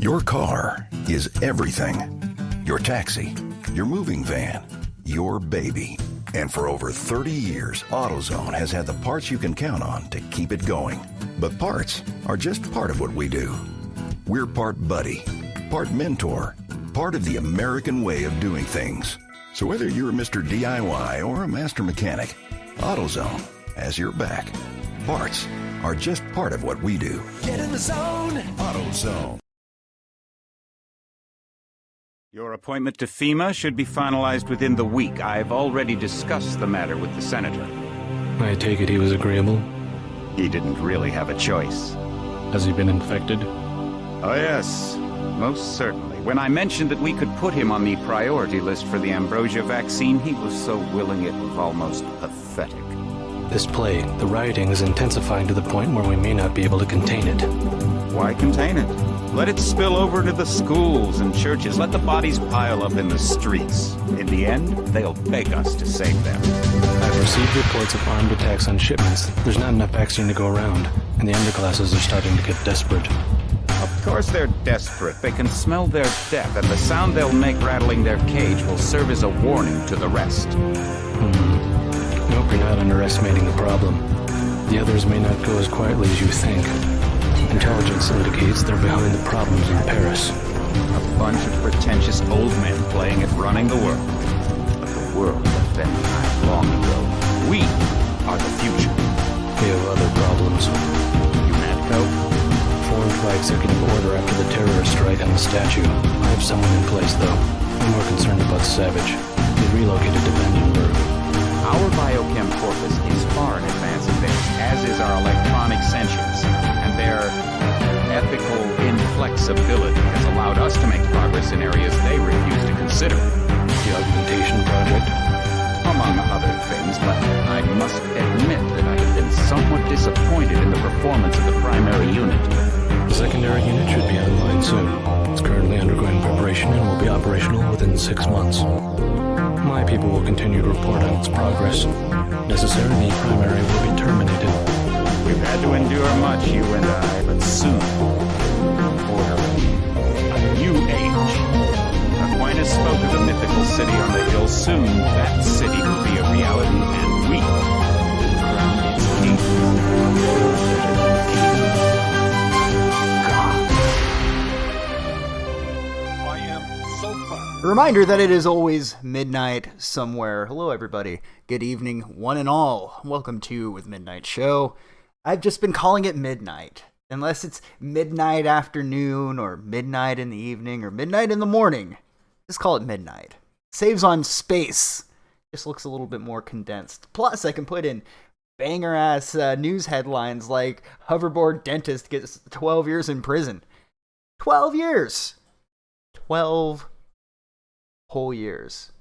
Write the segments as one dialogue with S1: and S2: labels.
S1: Your car is everything. Your taxi, your moving van, your baby. And for over 30 years, AutoZone has had the parts you can count on to keep it going. But parts are just part of what we do. We're part buddy, part mentor, part of the American way of doing things. So whether you're Mr. DIY or a master mechanic, AutoZone has your back. Parts are just part of what we do.
S2: Get in the zone.
S1: AutoZone.
S3: Your appointment to FEMA should be finalized within the week. I've already discussed the matter with the senator.
S4: I take it he was agreeable?
S3: He didn't really have a choice.
S4: Has he been infected?
S3: Oh yes, most certainly. When I mentioned that we could put him on the priority list for the ambrosia vaccine, he was so willing it was almost pathetic.
S4: This plague, the rioting is intensifying to the point where we may not be able to contain it.
S3: Why contain it? Let it spill over to the schools and churches. Let the bodies pile up in the streets. In the end, they'll beg us to save them.
S4: I've received reports of armed attacks on shipments. There's not enough vaccine to go around, and the underclasses are starting to get desperate.
S3: Of course they're desperate. They can smell their death, and the sound they'll make rattling their cage will serve as a warning to the rest.
S4: I hope you're not underestimating the problem. The others may not go as quietly as you think. Intelligence indicates they're behind the problems in Paris.
S3: A bunch of pretentious old men playing at running the world. But the world left them behind long ago. We are the future.
S4: We have other problems.
S3: UNATCO?
S4: Formed by executive order after the terrorist strike on the statue. I have someone in place, though. I'm more concerned about Savage. He relocated to Vandenberg.
S3: Our biochem corpus is far in advance of theirs, as is our electronic sentience. And their ethical inflexibility has allowed us to make progress in areas they refuse to consider.
S4: The augmentation project?
S3: Among other things, but I must admit that I have been somewhat disappointed in the performance of the primary unit.
S4: The secondary unit should be online soon. It's currently undergoing preparation and will be operational within 6 months. My people will continue to report on its progress. Necessarily, the primary will be terminated.
S3: We've had to endure much, you and I, but soon, orderly, a new age. Aquinas spoke of the mythical city on the hill. Soon, that city will be a reality, and we crown its king.
S2: I am so proud.
S5: A reminder that it is always midnight somewhere. Hello, everybody. Good evening, one and all. Welcome to With Midnight Show. I've just been calling it midnight. Unless it's midnight afternoon, or midnight in the evening, or midnight in the morning. Just call it midnight. Saves on space. Just looks a little bit more condensed. Plus, I can put in banger-ass news headlines like Hoverboard dentist gets 12 years in prison. 12 years! 12 whole years.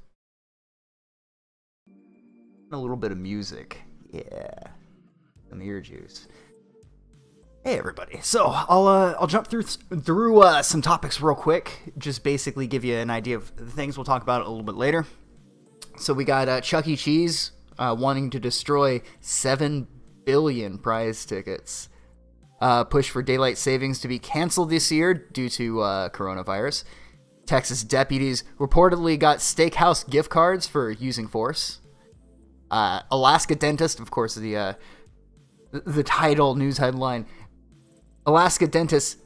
S5: A little bit of music. Yeah. Some ear juice. Hey everybody. So I'll jump through some topics real quick. Just basically give you an idea of the things we'll talk about a little bit later. So we got Chuck E. Cheese wanting to destroy 7 billion prize tickets. Push for daylight savings to be canceled this year due to coronavirus. Texas deputies reportedly got steakhouse gift cards for using force. Alaska dentist, of course, the title news headline. Alaska dentist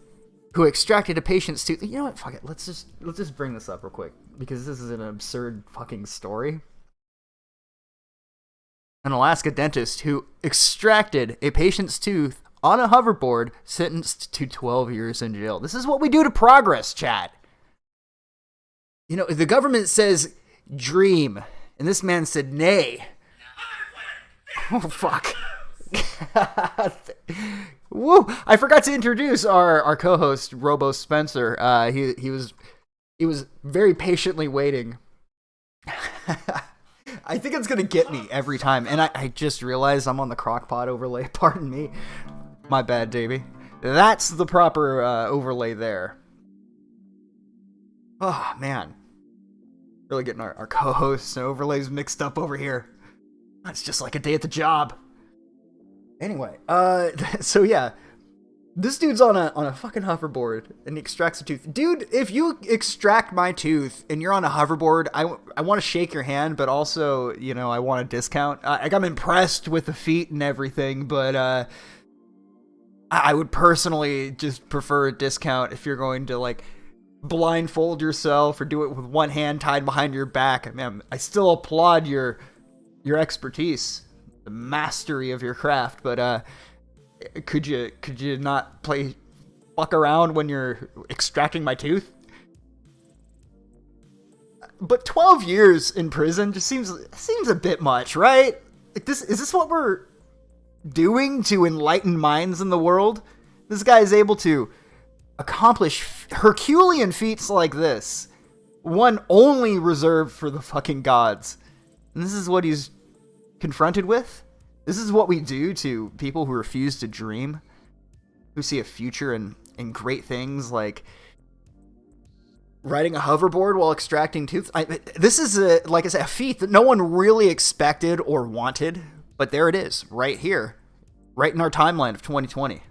S5: who extracted a patient's tooth. You know what? Fuck it. Let's just bring this up real quick because this is an absurd fucking story. An Alaska dentist who extracted a patient's tooth on a hoverboard sentenced to 12 years in jail. This is what we do to progress, chat. You know, the government says dream, and this man said nay. Oh, fuck. Woo! I forgot to introduce our co-host, Robo Spencer. He was very patiently waiting. I think it's gonna get me every time, and I just realized I'm on the crockpot overlay. Pardon me. My bad, Davey. That's the proper overlay there. Oh, man. Really getting our co-hosts and overlays mixed up over here. It's just like a day at the job. Anyway, so yeah. This dude's on a fucking hoverboard and he extracts a tooth. Dude, if you extract my tooth and you're on a hoverboard, I want to shake your hand, but also, you know, I want a discount. I'm impressed with the feet and everything, but I would personally just prefer a discount if you're going to, like, blindfold yourself or do it with one hand tied behind your back. I mean, I still applaud your expertise, the mastery of your craft, but could you not fuck around when you're extracting my tooth? But 12 years in prison just seems a bit much, right? Like, is this what we're doing to enlighten minds in the world? This guy is able to accomplish Herculean feats like this, one only reserved for the fucking gods. And this is what he's confronted with? This is what we do to people who refuse to dream, who see a future in great things like riding a hoverboard while extracting tooth. This is, like I said, a feat that no one really expected or wanted, but there it is, right here, right in our timeline of 2020.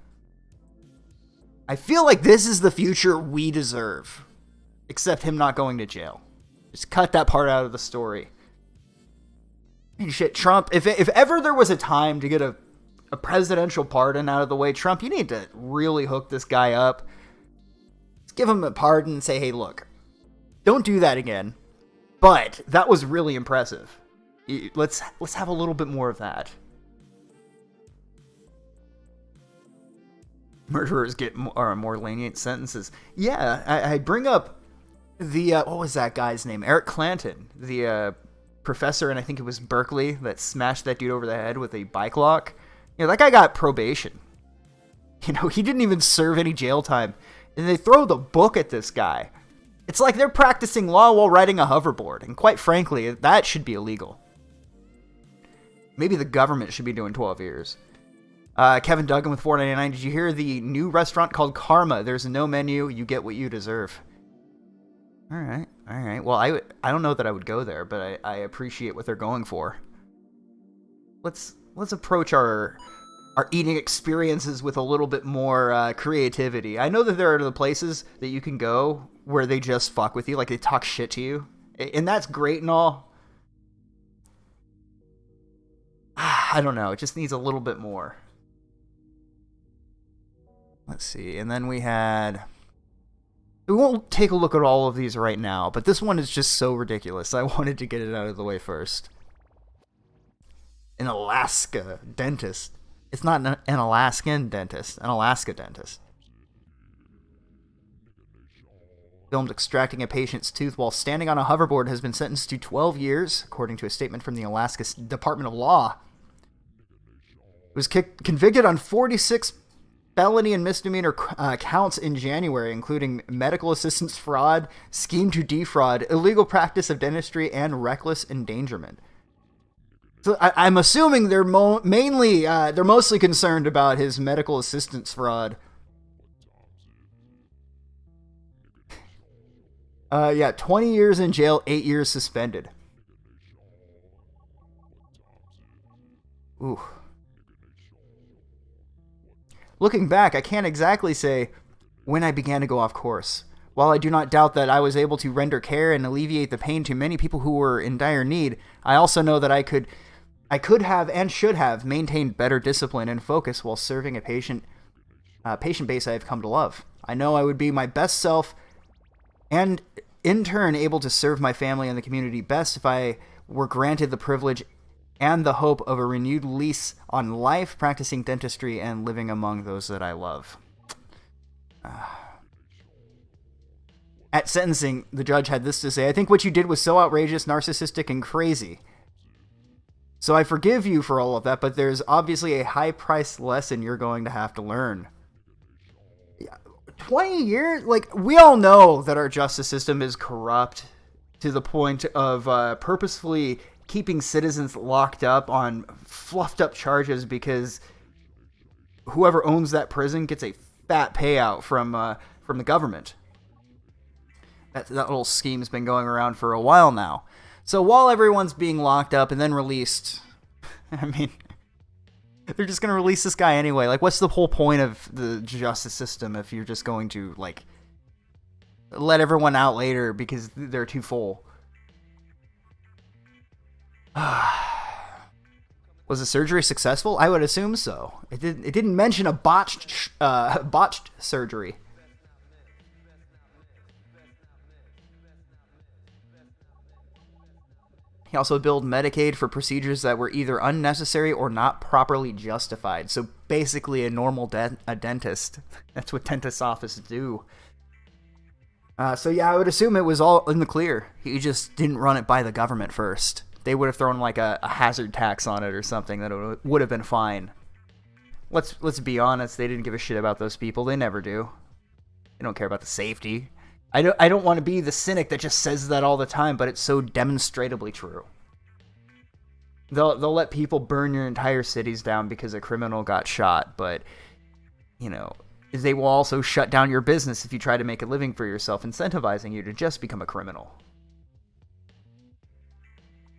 S5: I feel like this is the future we deserve, except him not going to jail. Just cut that part out of the story. And shit, Trump, if ever there was a time to get a presidential pardon out of the way, Trump, you need to really hook this guy up. Just give him a pardon and say, hey, look, don't do that again. But that was really impressive. Let's have a little bit more of that. Murderers get more lenient sentences. Yeah, I bring up the, what was that guy's name? Eric Clanton, the professor, and I think it was Berkeley, that smashed that dude over the head with a bike lock. You know, that guy got probation. You know, he didn't even serve any jail time. And they throw the book at this guy. It's like they're practicing law while riding a hoverboard. And quite frankly, that should be illegal. Maybe the government should be doing 12 years. Kevin Duggan with $4.99. Did you hear the new restaurant called Karma? There's no menu. You get what you deserve. All right. Well, I don't know that I would go there, but I appreciate what they're going for. Let's approach our eating experiences with a little bit more creativity. I know that there are the places that you can go where they just fuck with you, like they talk shit to you, and that's great and all. I don't know. It just needs a little bit more. Let's see. And then we won't take a look at all of these right now, but this one is just so ridiculous. I wanted to get it out of the way first. An Alaska dentist. It's not an Alaskan dentist, an Alaska dentist. Filmed extracting a patient's tooth while standing on a hoverboard has been sentenced to 12 years, according to a statement from the Alaska Department of Law. He was convicted on 46 felony and misdemeanor counts in January, including medical assistance fraud, scheme to defraud, illegal practice of dentistry, and reckless endangerment. So I'm assuming they're mostly concerned about his medical assistance fraud. 20 years in jail, 8 years suspended. Ooh. Looking back, I can't exactly say when I began to go off course. While I do not doubt that I was able to render care and alleviate the pain to many people who were in dire need, I also know that I could have and should have maintained better discipline and focus while serving a patient base I have come to love. I know I would be my best self and in turn able to serve my family and the community best if I were granted the privilege and the hope of a renewed lease on life, practicing dentistry and living among those that I love. At sentencing, the judge had this to say: I think what you did was so outrageous, narcissistic, and crazy. So I forgive you for all of that, but there's obviously a high-priced lesson you're going to have to learn. 20 years? Like, we all know that our justice system is corrupt to the point of purposefully keeping citizens locked up on fluffed up charges because whoever owns that prison gets a fat payout from the government. That little scheme's been going around for a while now. So while everyone's being locked up and then released, I mean, They're just gonna release this guy anyway. Like, what's the whole point of the justice system if you're just going to, like, let everyone out later because they're too full? Was the surgery successful? I would assume so. It didn't mention a botched surgery. He also billed Medicaid for procedures that were either unnecessary or not properly justified. So basically a normal dentist. That's what dentist offices do. So yeah, I would assume it was all in the clear. He just didn't run it by the government first. They would have thrown like a hazard tax on it or something that would have been fine. Let's be honest, they didn't give a shit about those people. They never do. They don't care about the safety. I don't want to be the cynic that just says that all the time, but it's so demonstrably true. They'll let people burn your entire cities down because a criminal got shot, but, you know, they will also shut down your business if you try to make a living for yourself, incentivizing you to just become a criminal.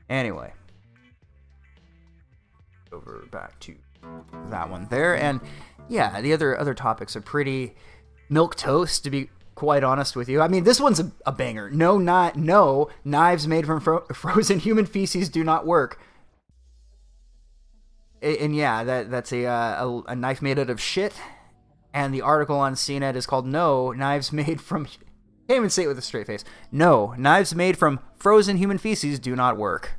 S5: Anyway. Over back to that one there, and yeah, the other topics are pretty milquetoast, to be quite honest with you. I mean, this one's a banger. No, knives made from frozen human feces do not work. And yeah, that's a knife made out of shit. And the article on CNET is called "No Knives Made from." Can't even say it with a straight face. No, knives made from frozen human feces do not work.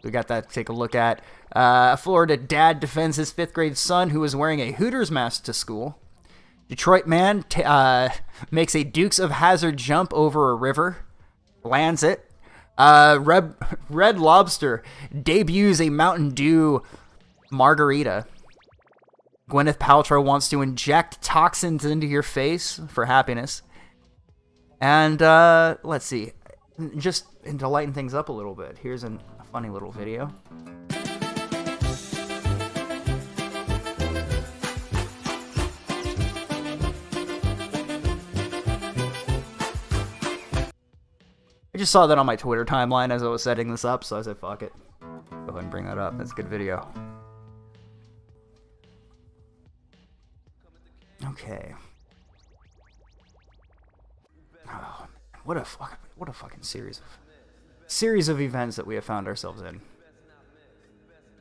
S5: We got that to take a look at. A Florida dad defends his 5th grade son who was wearing a Hooters mask to school. Detroit man makes a Dukes of Hazzard jump over a river. Lands it. Red Lobster debuts a Mountain Dew margarita. Gwyneth Paltrow wants to inject toxins into your face for happiness. And let's see. Just to lighten things up a little bit, here's a funny little video. I just saw that on my Twitter timeline as I was setting this up, so I said, fuck it. Go ahead and bring that up. That's a good video. Okay. Oh, what a fucking series of events that we have found ourselves in.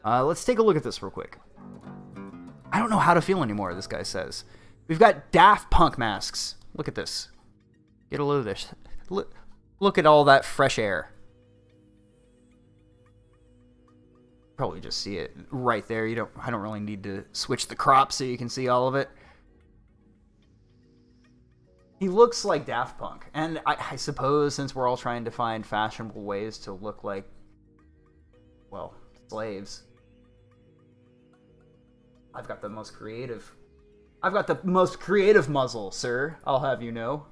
S5: Let's take a look at this real quick. I don't know how to feel anymore, this guy says. We've got Daft Punk masks. Look at this. Get a load of this. Look at all that fresh air. Probably just see it right there. I don't really need to switch the crop so you can see all of it. He looks like Daft Punk. And I suppose since we're all trying to find fashionable ways to look like, well, slaves, I've got the most creative muzzle, sir. I'll have you know.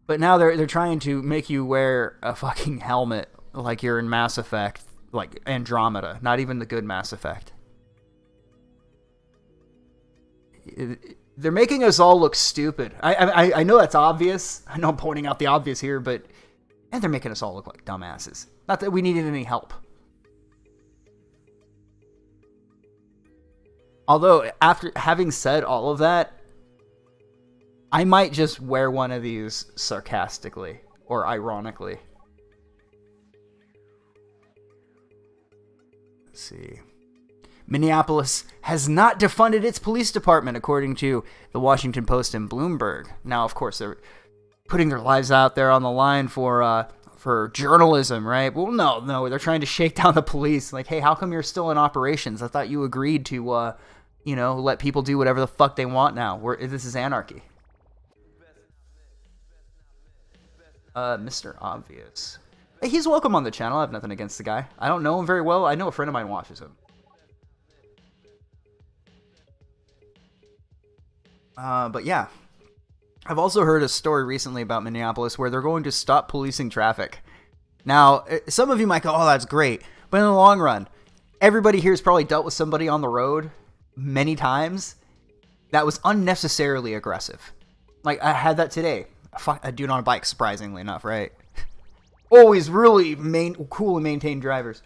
S5: But now they're trying to make you wear a fucking helmet like you're in Mass Effect, like Andromeda, not even the good Mass Effect. They're making us all look stupid. I know that's obvious. I know I'm pointing out the obvious here, but and they're making us all look like dumbasses. Not that we needed any help. Although, after having said all of that, I might just wear one of these sarcastically or ironically. Let's see. Minneapolis has not defunded its police department, according to the Washington Post and Bloomberg. Now, of course, they're putting their lives out there on the line for journalism, right? Well, no, they're trying to shake down the police. Like, hey, how come you're still in operations? I thought you agreed to, let people do whatever the fuck they want now. This is anarchy. Mr. Obvious. Hey, he's welcome on the channel. I have nothing against the guy. I don't know him very well. I know a friend of mine watches him. But yeah. I've also heard a story recently about Minneapolis where they're going to stop policing traffic. Now, some of you might go, oh, that's great. But in the long run, everybody here has probably dealt with somebody on the road many times that was unnecessarily aggressive. Like, I had that today. A dude on a bike, surprisingly enough, right? Always really cool and maintained drivers.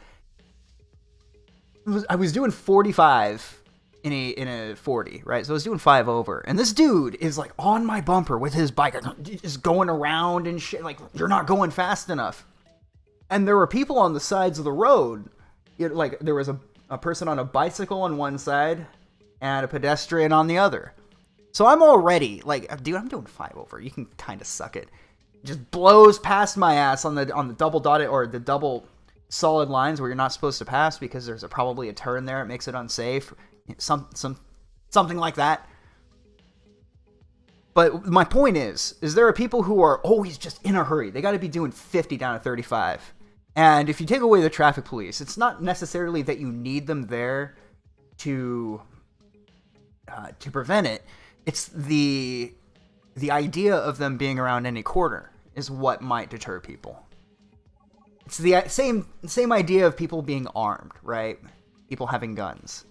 S5: I was doing 45 in a 40, right? So I was doing 5 over, and this dude is like on my bumper with his bike, just going around and shit. Like, you're not going fast enough. And there were people on the sides of the road. Like, there was a person on a bicycle on one side and a pedestrian on the other. So I'm already like, dude, I'm doing 5 over. You can kind of suck it. Just blows past my ass on the double dotted or the double solid lines where you're not supposed to pass because there's probably a turn there. It makes it unsafe. Something like that. But my point is there are people who are always just in a hurry. They got to be doing 50 down to 35. And if you take away the traffic police, it's not necessarily that you need them there to prevent it. It's the idea of them being around any corner is what might deter people. It's the same idea of people being armed, right? People having guns.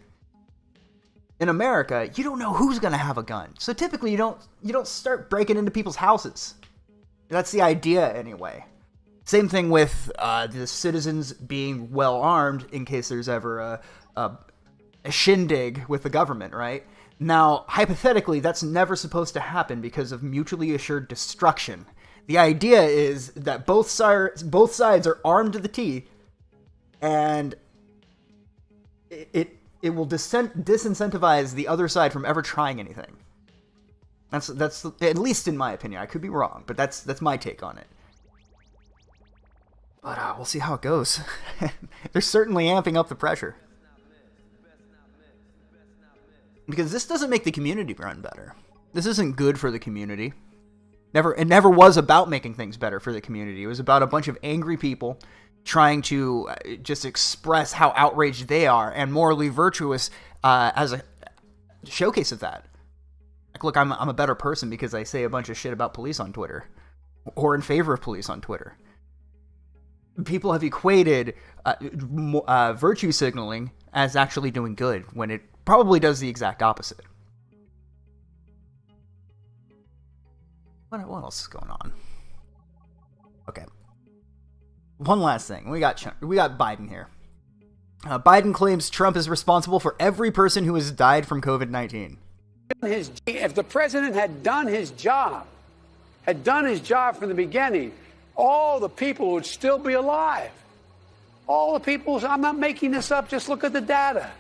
S5: In America, you don't know who's going to have a gun. So typically you don't start breaking into people's houses. That's the idea anyway. Same thing with the citizens being well armed in case there's ever a shindig with the government, right? Now, hypothetically, that's never supposed to happen because of mutually assured destruction. The idea is that both sides are armed to the teeth, and it will disincentivize the other side from ever trying anything. That's at least in my opinion. I could be wrong, but that's my take on it. But we'll see how it goes. They're certainly amping up the pressure. Because this doesn't make the community run better. This isn't good for the community. It never was about making things better for the community. It was about a bunch of angry people trying to just express how outraged they are and morally virtuous as a showcase of that. Like, look, I'm a better person because I say a bunch of shit about police on Twitter or in favor of police on Twitter. People have equated virtue signaling as actually doing good when it probably does the exact opposite. What else is going on? Okay. One last thing. We got Biden here. Biden claims Trump is responsible for every person who has died from COVID-19.
S6: If the president had done his job from the beginning, all the people would still be alive. All the people, I'm not making this up, just look at the data.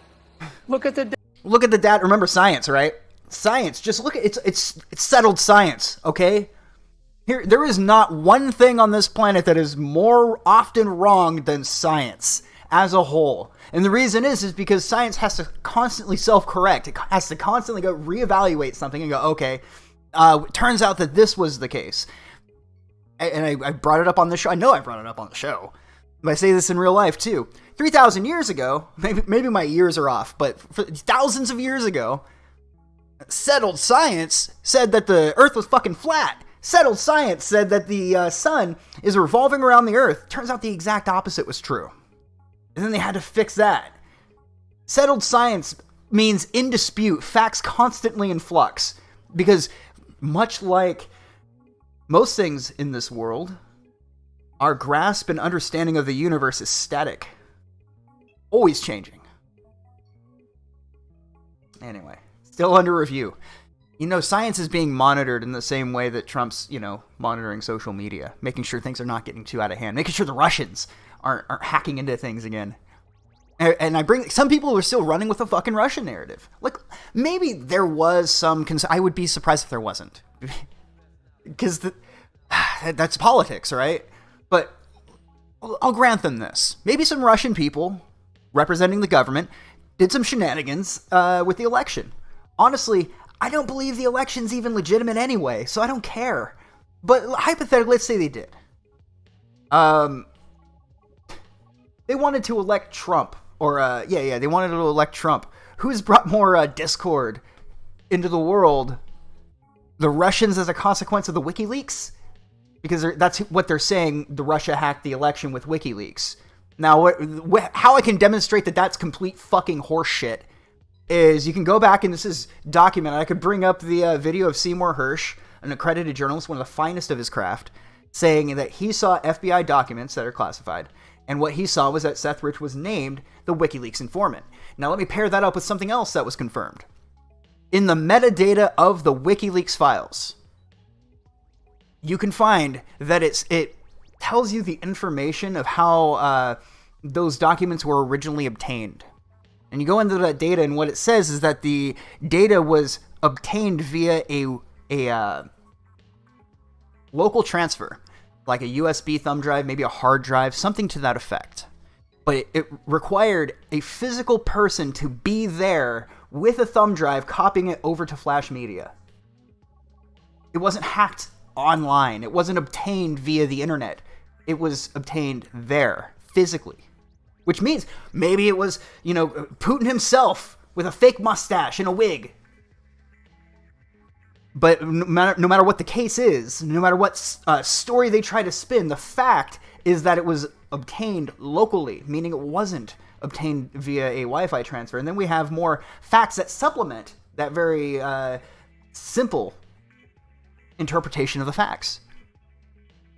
S6: Look at the data.
S5: Remember science, right? Science, just look at it's settled science, okay? There is not one thing on this planet that is more often wrong than science as a whole. And the reason is because science has to constantly self-correct. It has to constantly go reevaluate something and go, okay, it turns out that this was the case. And I brought it up on the show. I know I brought it up on the show. But I say this in real life too. 3,000 years ago, maybe my years are off, but thousands of years ago, settled science said that the earth was fucking flat. Settled science said that the sun is revolving around the earth. Turns out the exact opposite was true. And then they had to fix that. Settled science means in dispute, facts constantly in flux. Because much like most things in this world, our grasp and understanding of the universe is static. Always changing. Anyway, still under review. Science is being monitored in the same way that Trump's, monitoring social media. Making sure things are not getting too out of hand. Making sure the Russians aren't hacking into things again. And I bring some people who are still running with the fucking Russian narrative. Like, maybe there was some... I would be surprised if there wasn't. Because that's politics, right? But I'll grant them this. Maybe some Russian people representing the government did some shenanigans with the election. Honestly, I don't believe the election's even legitimate anyway, so I don't care. But hypothetically, let's say they did. They wanted to elect Trump. They wanted to elect Trump. Who's brought more discord into the world? The Russians as a consequence of the WikiLeaks? Because that's what they're saying, the Russia hacked the election with WikiLeaks. Now, how I can demonstrate that that's complete fucking horseshit is you can go back, and this is documented. I could bring up the video of Seymour Hersh, an accredited journalist, one of the finest of his craft, saying that he saw FBI documents that are classified, And what he saw was that Seth Rich was named the WikiLeaks informant. Now let me pair that up with something else that was confirmed. In the metadata of the WikiLeaks files, you can find that it tells you the information of how those documents were originally obtained. And you go into that data, and what it says is that the data was obtained via a local transfer, like a USB thumb drive, maybe a hard drive, something to that effect. But it required a physical person to be there with a thumb drive, copying it over to Flash Media. It wasn't hacked online. It wasn't obtained via the internet. It was obtained there, physically. Which means maybe it was, Putin himself with a fake mustache and a wig. But no matter what the case is, no matter what story they try to spin, the fact is that it was obtained locally, meaning it wasn't obtained via a Wi-Fi transfer. And then we have more facts that supplement that very simple interpretation of the facts.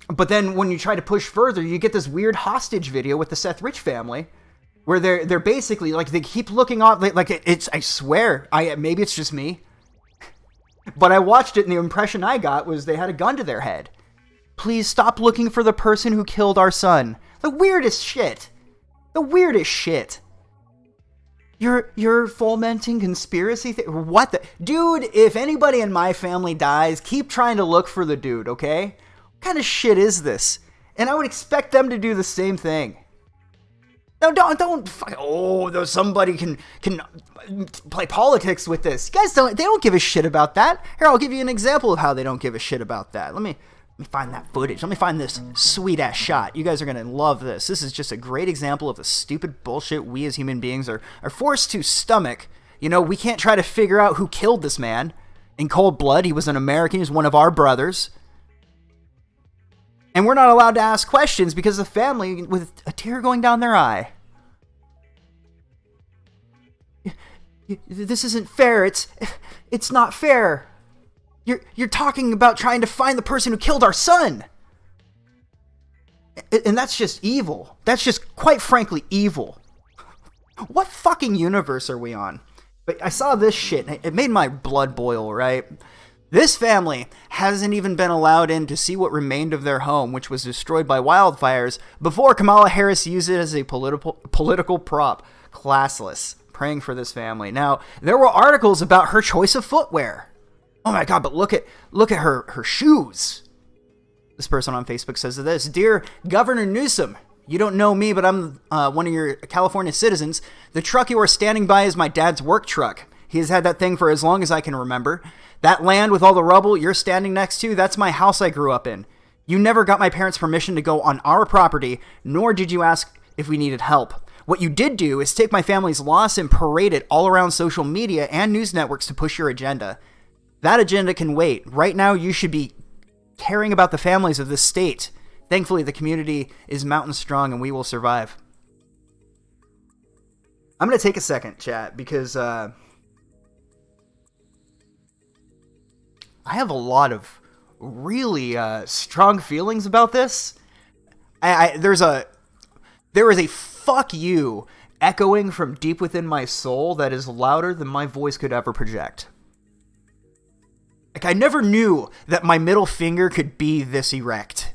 S5: But then when you try to push further, you get this weird hostage video with the Seth Rich family, where they're basically like, they keep looking off, like it's, I swear, maybe it's just me, but I watched it and the impression I got was they had a gun to their head. Please stop looking for the person who killed our son. The weirdest shit. The weirdest shit. You're fomenting conspiracy what the... Dude, if anybody in my family dies, keep trying to look for the dude, okay? What kind of shit is this? And I would expect them to do the same thing. No, don't. Somebody can play politics with this. You guys they don't give a shit about that. Here, I'll give you an example of how they don't give a shit about that. Let me find that footage. Let me find this sweet ass shot. You guys are gonna love this. This is just a great example of the stupid bullshit we as human beings are forced to stomach. We can't try to figure out who killed this man in cold blood. He was an American. He was one of our brothers. And we're not allowed to ask questions because the family, with a tear going down their eye. This isn't fair. It's not fair. You're talking about trying to find the person who killed our son. And that's just evil. That's just, quite frankly, evil. What fucking universe are we on? But I saw this shit, and it made my blood boil, right? This family hasn't even been allowed in to see what remained of their home, which was destroyed by wildfires, before Kamala Harris used it as a political prop. Classless. Praying for this family. Now, there were articles about her choice of footwear. Oh my God, but look at her shoes. This person on Facebook says this: Dear Governor Newsom, you don't know me, but I'm one of your California citizens. The truck you are standing by is my dad's work truck. He has had that thing for as long as I can remember. That land with all the rubble you're standing next to, that's my house I grew up in. You never got my parents' permission to go on our property, nor did you ask if we needed help. What you did do is take my family's loss and parade it all around social media and news networks to push your agenda. That agenda can wait. Right now, you should be caring about the families of this state. Thankfully, the community is mountain strong and we will survive. I'm going to take a second, chat, because I have a lot of really strong feelings about this. There is a fuck you echoing from deep within my soul that is louder than my voice could ever project. Like, I never knew that my middle finger could be this erect.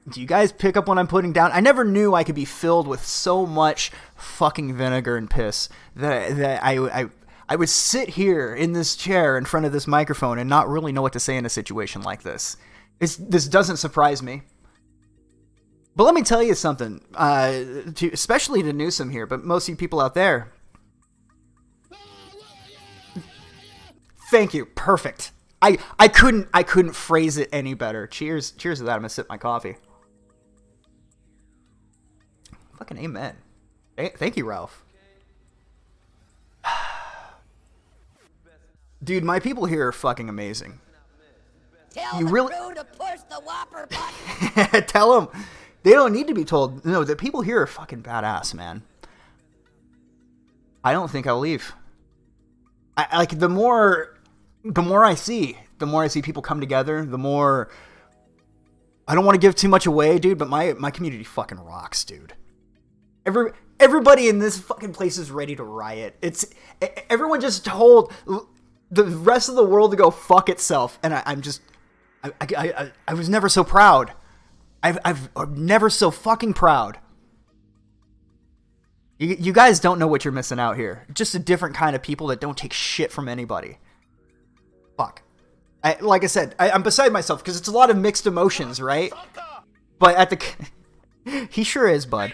S5: Do you guys pick up what I'm putting down? I never knew I could be filled with so much fucking vinegar and piss that I would sit here in this chair in front of this microphone and not really know what to say in a situation like this. This doesn't surprise me. But let me tell you something, especially to Newsom here, but most of you people out there. Thank you. Perfect. I couldn't phrase it any better. Cheers to that. I'm gonna sip my coffee. Fucking amen. Thank you, Ralph. Dude, my people here are fucking amazing.
S7: Tell the crew to push the whopper button.
S5: Tell them. They don't need to be told. No, the people here are fucking badass, man. I don't think I'll leave. The more I see people come together, the more... I don't want to give too much away, dude, but my community fucking rocks, dude. Everybody in this fucking place is ready to riot. Everyone just told the rest of the world to go fuck itself, and I was never so proud. I'm never so fucking proud. You guys don't know what you're missing out here. Just a different kind of people that don't take shit from anybody. Fuck. Like I said, I'm beside myself because it's a lot of mixed emotions, right? But at the... He sure is, bud.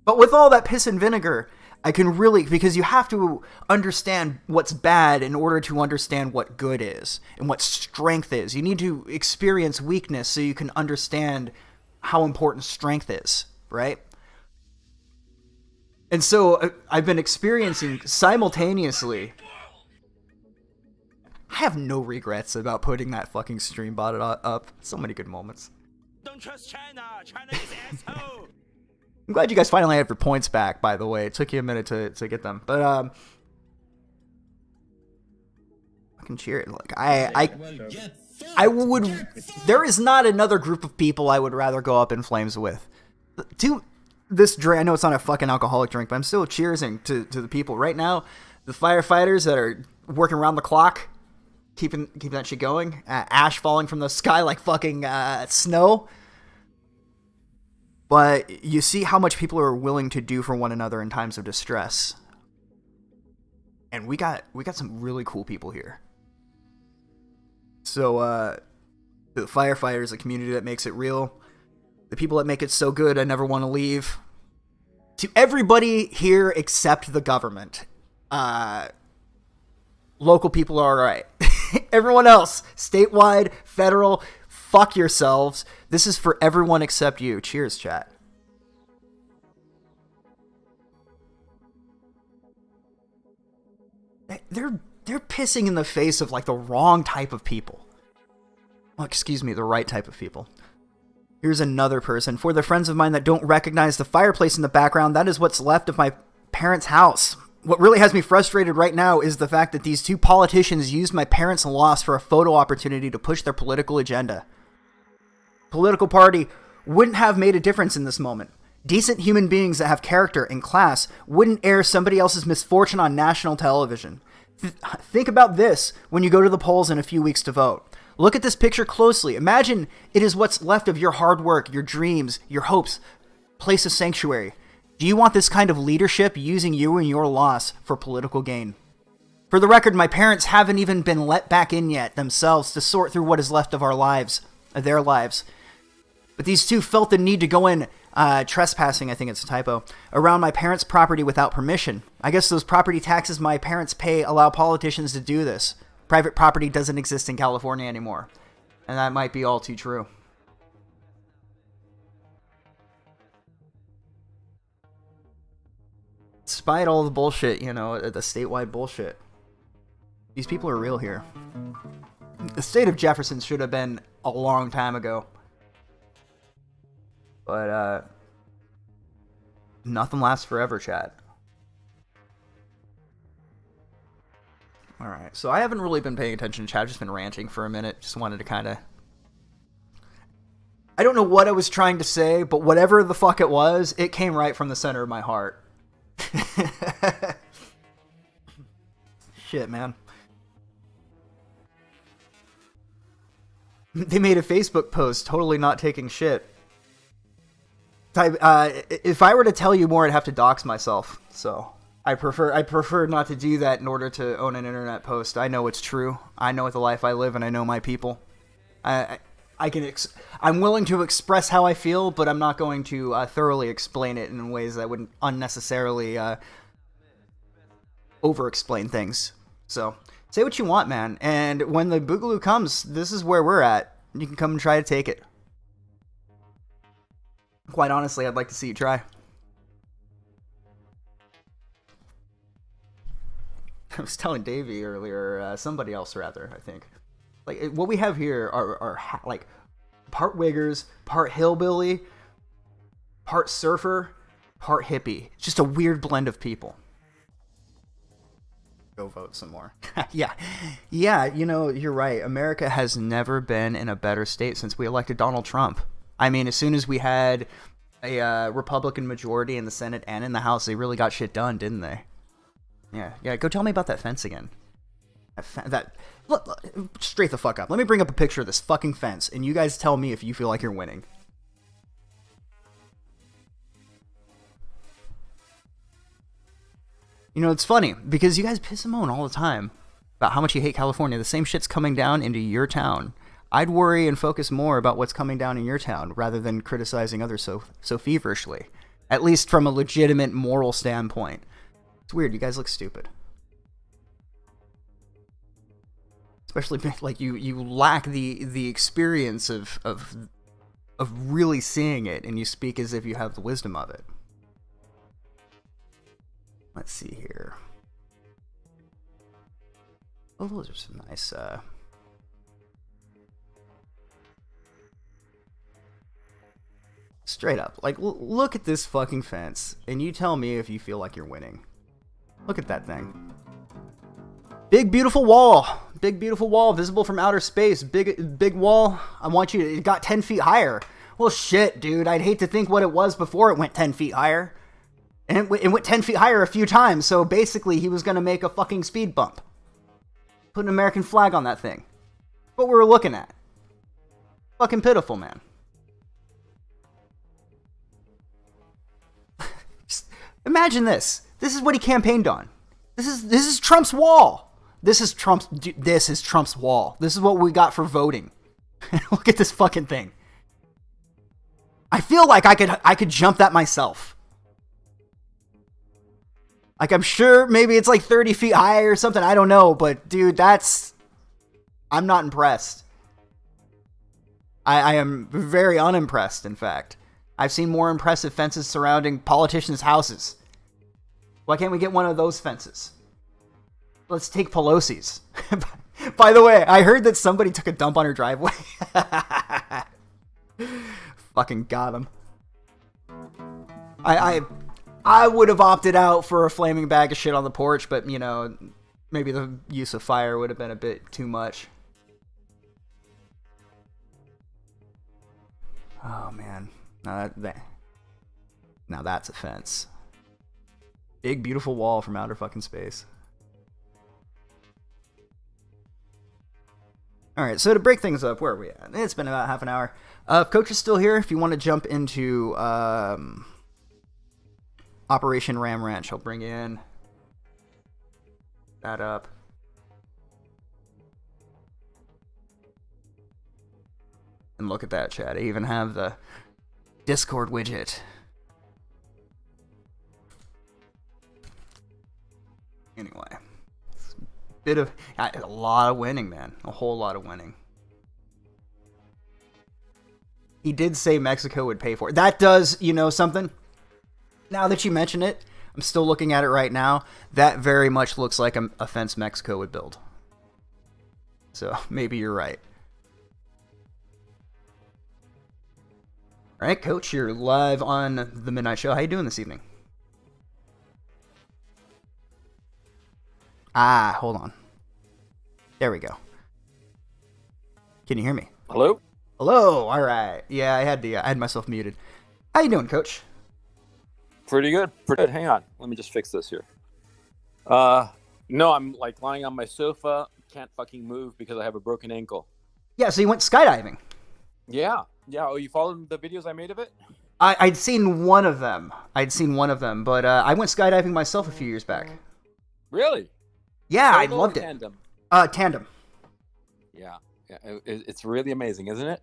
S5: But with all that piss and vinegar, I can really... Because you have to understand what's bad in order to understand what good is and what strength is. You need to experience weakness so you can understand how important strength is, right? And so I've been experiencing simultaneously... I have no regrets about putting that fucking stream bot up. So many good moments.
S8: Don't trust China. China is asshole.
S5: I'm glad you guys finally have your points back, by the way. It took you a minute to get them. But, fucking cheer. Like, I would... There is not another group of people I would rather go up in flames with. To this drink, I know it's not a fucking alcoholic drink, but I'm still cheersing to the people. Right now, the firefighters that are working around the clock, keeping that shit going. Ash falling from the sky like fucking snow. But you see how much people are willing to do for one another in times of distress. And we got some really cool people here. So, the firefighters, the community that makes it real, the people that make it so good I never want to leave. To everybody here except the government. Local people are alright. Everyone else, statewide, federal, fuck yourselves. This is for everyone except you. Cheers, chat. They're pissing in the face of like the wrong type of people. Oh, excuse me, the right type of people. Here's another person. For the friends of mine that don't recognize the fireplace in the background, that is what's left of my parents' house. What really has me frustrated right now is the fact that these two politicians used my parents' loss for a photo opportunity to push their political agenda. Political party wouldn't have made a difference in this moment. Decent human beings that have character and class wouldn't air somebody else's misfortune on national television. Think about this when you go to the polls in a few weeks to vote. Look at this picture closely. Imagine it is what's left of your hard work, your dreams, your hopes, place of sanctuary. Do you want this kind of leadership using you and your loss for political gain? For the record, my parents haven't even been let back in yet themselves to sort through what is left of our lives, their lives. But these two felt the need to go in, trespassing, I think it's a typo, around my parents' property without permission. I guess those property taxes my parents pay allow politicians to do this. Private property doesn't exist in California anymore. And that might be all too true. Despite all the bullshit, the statewide bullshit, these people are real here. The state of Jefferson should have been a long time ago. But, nothing lasts forever, chat. Alright, so I haven't really been paying attention to chat, I've just been ranting for a minute. Just wanted to kind of... I don't know what I was trying to say, but whatever the fuck it was, it came right from the center of my heart. Shit, man. They made a Facebook post totally not taking shit. If I were to tell you more, I'd have to dox myself. So I prefer not to do that in order to own an internet post. I know it's true. I know the life I live, and I know my people. I'm willing to express how I feel, but I'm not going to thoroughly explain it in ways that wouldn't unnecessarily over-explain things. So say what you want, man. And when the boogaloo comes, this is where we're at. You can come and try to take it. Quite honestly, I'd like to see you try. I was telling Davey earlier, somebody else rather, I think. Like, what we have here are like, part Wiggers, part hillbilly, part surfer, part hippie. It's just a weird blend of people. Go vote some more. Yeah, you're right. America has never been in a better state since we elected Donald Trump. I mean, as soon as we had a Republican majority in the Senate and in the House, they really got shit done, didn't they? Yeah. Go tell me about that fence again. Look, straight the fuck up. Let me bring up a picture of this fucking fence, and you guys tell me if you feel like you're winning. You know, it's funny, because you guys piss and moan all the time about how much you hate California. The same shit's coming down into your town. I'd worry and focus more about what's coming down in your town, rather than criticizing others so feverishly. At least from a legitimate moral standpoint. It's weird, you guys look stupid. Especially, like, you lack the experience of really seeing it, and you speak as if you have the wisdom of it. Let's see here. Oh, those are some nice, straight up. Like, look at this fucking fence, and you tell me if you feel like you're winning. Look at that thing. Big, beautiful wall. Big, beautiful wall, visible from outer space. Big wall. I want you to... It got 10 feet higher. Well, shit, dude. I'd hate to think what it was before it went 10 feet higher. And it went 10 feet higher a few times, so basically he was going to make a fucking speed bump. Put an American flag on that thing. What we were looking at. Fucking pitiful, man. Just imagine this. This is what he campaigned on. This is Trump's wall. This is Trump's wall. This is what we got for voting. Look at this fucking thing. I feel like I could jump that myself. Like, I'm sure maybe it's like 30 feet high or something. I don't know. But, dude, I'm not impressed. I am very unimpressed, in fact. I've seen more impressive fences surrounding politicians' houses. Why can't we get one of those fences? Let's take Pelosi's. By the way, I heard that somebody took a dump on her driveway. Fucking got him. I would have opted out for a flaming bag of shit on the porch, but, you know, maybe the use of fire would have been a bit too much. Oh, man. Now that's a fence. Big, beautiful wall from outer fucking space. Alright, so to break things up, where are we at? It's been about half an hour. If Coach is still here, if you want to jump into Operation Ram Ranch, I'll bring in that up. And look at that, chat. I even have the Discord widget. Anyway. A lot of winning, man. A whole lot of winning. He did say Mexico would pay for it. That does, you know something? Now that you mention it, I'm still looking at it right now. That very much looks like a fence Mexico would build. So maybe you're right. All right, Coach, you're live on the Midnight Show. How you doing this evening? Hold on. There we go. Can you hear me?
S9: Hello?
S5: Hello. All right. Yeah, I had myself muted. How you doing, Coach?
S9: Pretty good. Pretty good. Hang on. Let me just fix this here. No, I'm like lying on my sofa. Can't fucking move because I have a broken ankle.
S5: Yeah, so you went skydiving.
S9: Yeah. Oh, you followed the videos I made of it?
S5: I'd seen one of them. But I went skydiving myself a few years back.
S9: Really?
S5: Yeah,
S9: Solo
S5: I loved it.
S9: Tandem?
S5: Tandem.
S9: Yeah. It's really amazing, isn't it?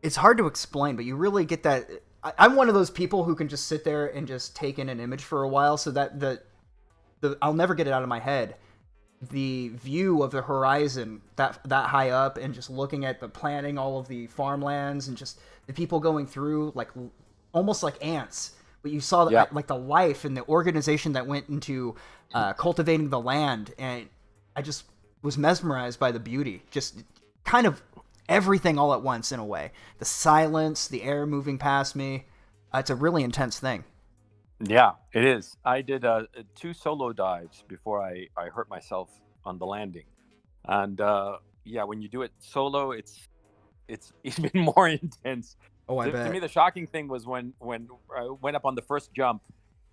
S5: It's hard to explain, but you really get that. I'm one of those people who can just sit there and just take in an image for a while, so that I'll never get it out of my head. The view of the horizon that high up, and just looking at the planting, all of the farmlands, and just the people going through, like almost like ants. But you saw like the life and the organization that went into cultivating the land, and I just was mesmerized by the beauty. Just kind of everything all at once in a way. The silence, the air moving past me. It's a really intense thing.
S9: Yeah, it is. I did 2 solo dives before I hurt myself on the landing. And when you do it solo, it's even more intense.
S5: Oh, I bet.
S9: To me, the shocking thing was when I went up on the first jump,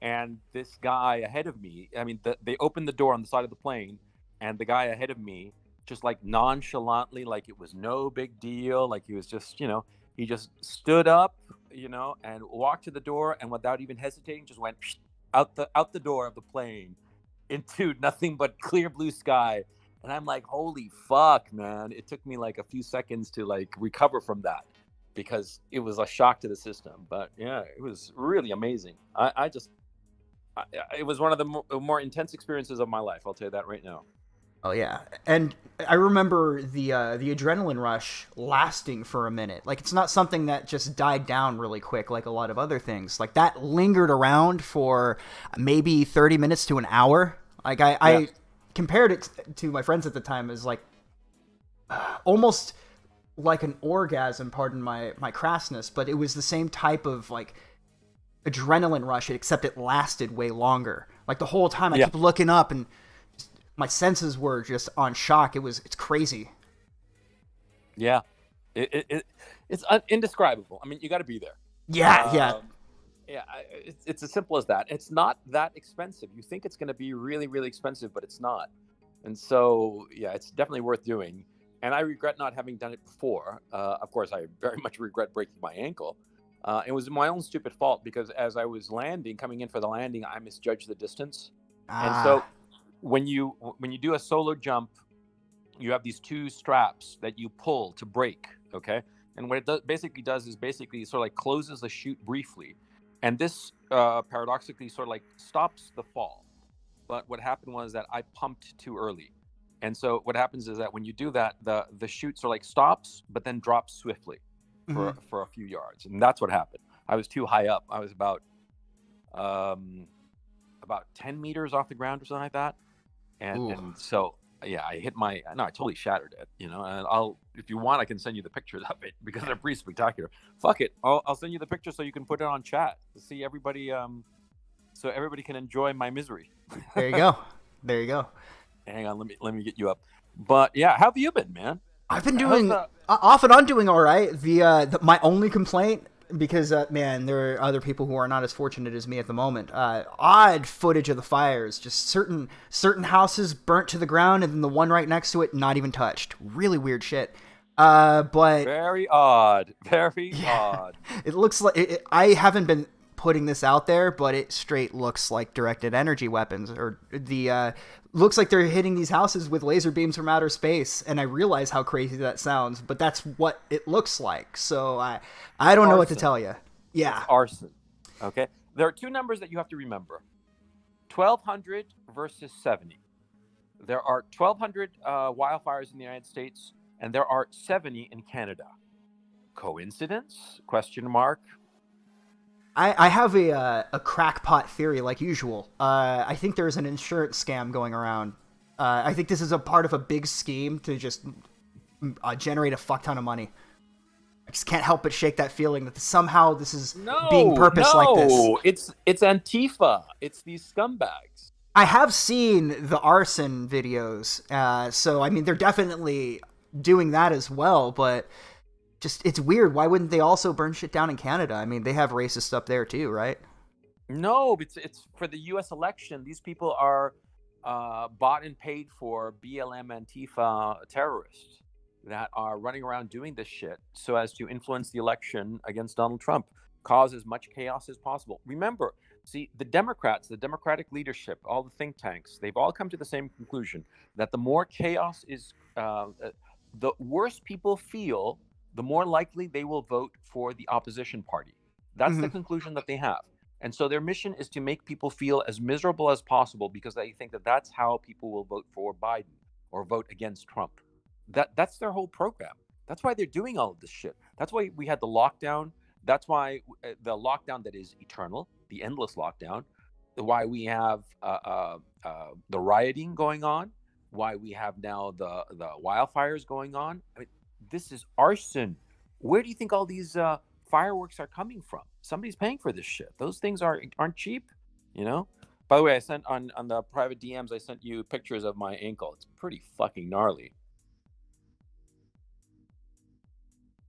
S9: and this guy ahead of me. I mean, they opened the door on the side of the plane, and the guy ahead of me just like nonchalantly, like it was no big deal, like he was just, he just stood up, and walked to the door, and without even hesitating, just went out the door of the plane into nothing but clear blue sky. And I'm like, holy fuck, man! It took me like a few seconds to like recover from that, because it was a shock to the system. But yeah, it was really amazing. It was one of the more intense experiences of my life. I'll tell you that right now.
S5: Oh yeah, and I remember the adrenaline rush lasting for a minute. Like, it's not something that just died down really quick like a lot of other things. Like, that lingered around for maybe 30 minutes to an hour. Like, I compared it to my friends at the time as like almost like an orgasm, pardon my crassness, but it was the same type of like adrenaline rush, except it lasted way longer. Like, the whole time I kept looking up, and my senses were just on shock. It's crazy.
S9: Yeah, it's indescribable. I mean, you got to be there.
S5: Yeah.
S9: It's as simple as that. It's not that expensive. You think it's going to be really, really expensive, but it's not. And so, yeah, it's definitely worth doing. And I regret not having done it before. Of course, I very much regret breaking my ankle. It was my own stupid fault, because as I was coming in for the landing, I misjudged the distance. And so when you do a solo jump, you have these two straps that you pull to brake, okay? And what it basically does is sort of like closes the chute briefly. And this paradoxically sort of like stops the fall. But what happened was that I pumped too early. And so what happens is that when you do that, the chute sort of like stops, but then drops swiftly for a few yards. And that's what happened. I was too high up. I was about 10 meters off the ground or something like that. And so, yeah, I totally shattered it, and if you want, I can send you the pictures of it, because they're pretty spectacular. Fuck it. I'll send you the picture so you can put it on chat to see everybody, so everybody can enjoy my misery.
S5: There you go.
S9: Hang on, let me get you up. But yeah, how have you been, man?
S5: I've been doing off and on doing all right. My only complaint, because man, there are other people who are not as fortunate as me at the moment. Odd footage of the fires, just certain houses burnt to the ground, and then the one right next to it not even touched. Really weird shit. But
S9: very odd. Odd.
S5: It looks like I haven't been putting this out there, but it straight looks like directed energy weapons, or looks like they're hitting these houses with laser beams from outer space. And I realize how crazy that sounds, but that's what it looks like. So I don't know what to tell you. Yeah.
S9: It's arson. Okay. There are two numbers that you have to remember: 1,200 versus 70. There are 1,200 wildfires in the United States, and there are 70 in Canada. Coincidence? Question mark.
S5: I have a crackpot theory, like usual. I think there's an insurance scam going around. I think this is a part of a big scheme to just generate a fuck ton of money. I just can't help but shake that feeling that somehow this is being purposed like this.
S9: No, it's Antifa. It's these scumbags.
S5: I have seen the arson videos, so I mean they're definitely doing that as well, but just, it's weird. Why wouldn't they also burn shit down in Canada? I mean, they have racist up there too, right?
S9: No, it's for the U.S. election. These people are bought and paid for BLM Antifa terrorists that are running around doing this shit so as to influence the election against Donald Trump, cause as much chaos as possible. Remember, see, the Democrats, the Democratic leadership, all the think tanks, they've all come to the same conclusion, that the more chaos is, the worse people feel, the more likely they will vote for the opposition party. That's the conclusion that they have. And so their mission is to make people feel as miserable as possible, because they think that that's how people will vote for Biden or vote against Trump. That's their whole program. That's why they're doing all of this shit. That's why we had the lockdown. That's why the lockdown that is eternal, the endless lockdown, why we have the rioting going on, why we have now the wildfires going on. I mean, this is arson. Where do you think all these fireworks are coming from? Somebody's paying for this shit. Those things aren't cheap, By the way, I sent on the private DMs, I sent you pictures of my ankle. It's pretty fucking gnarly.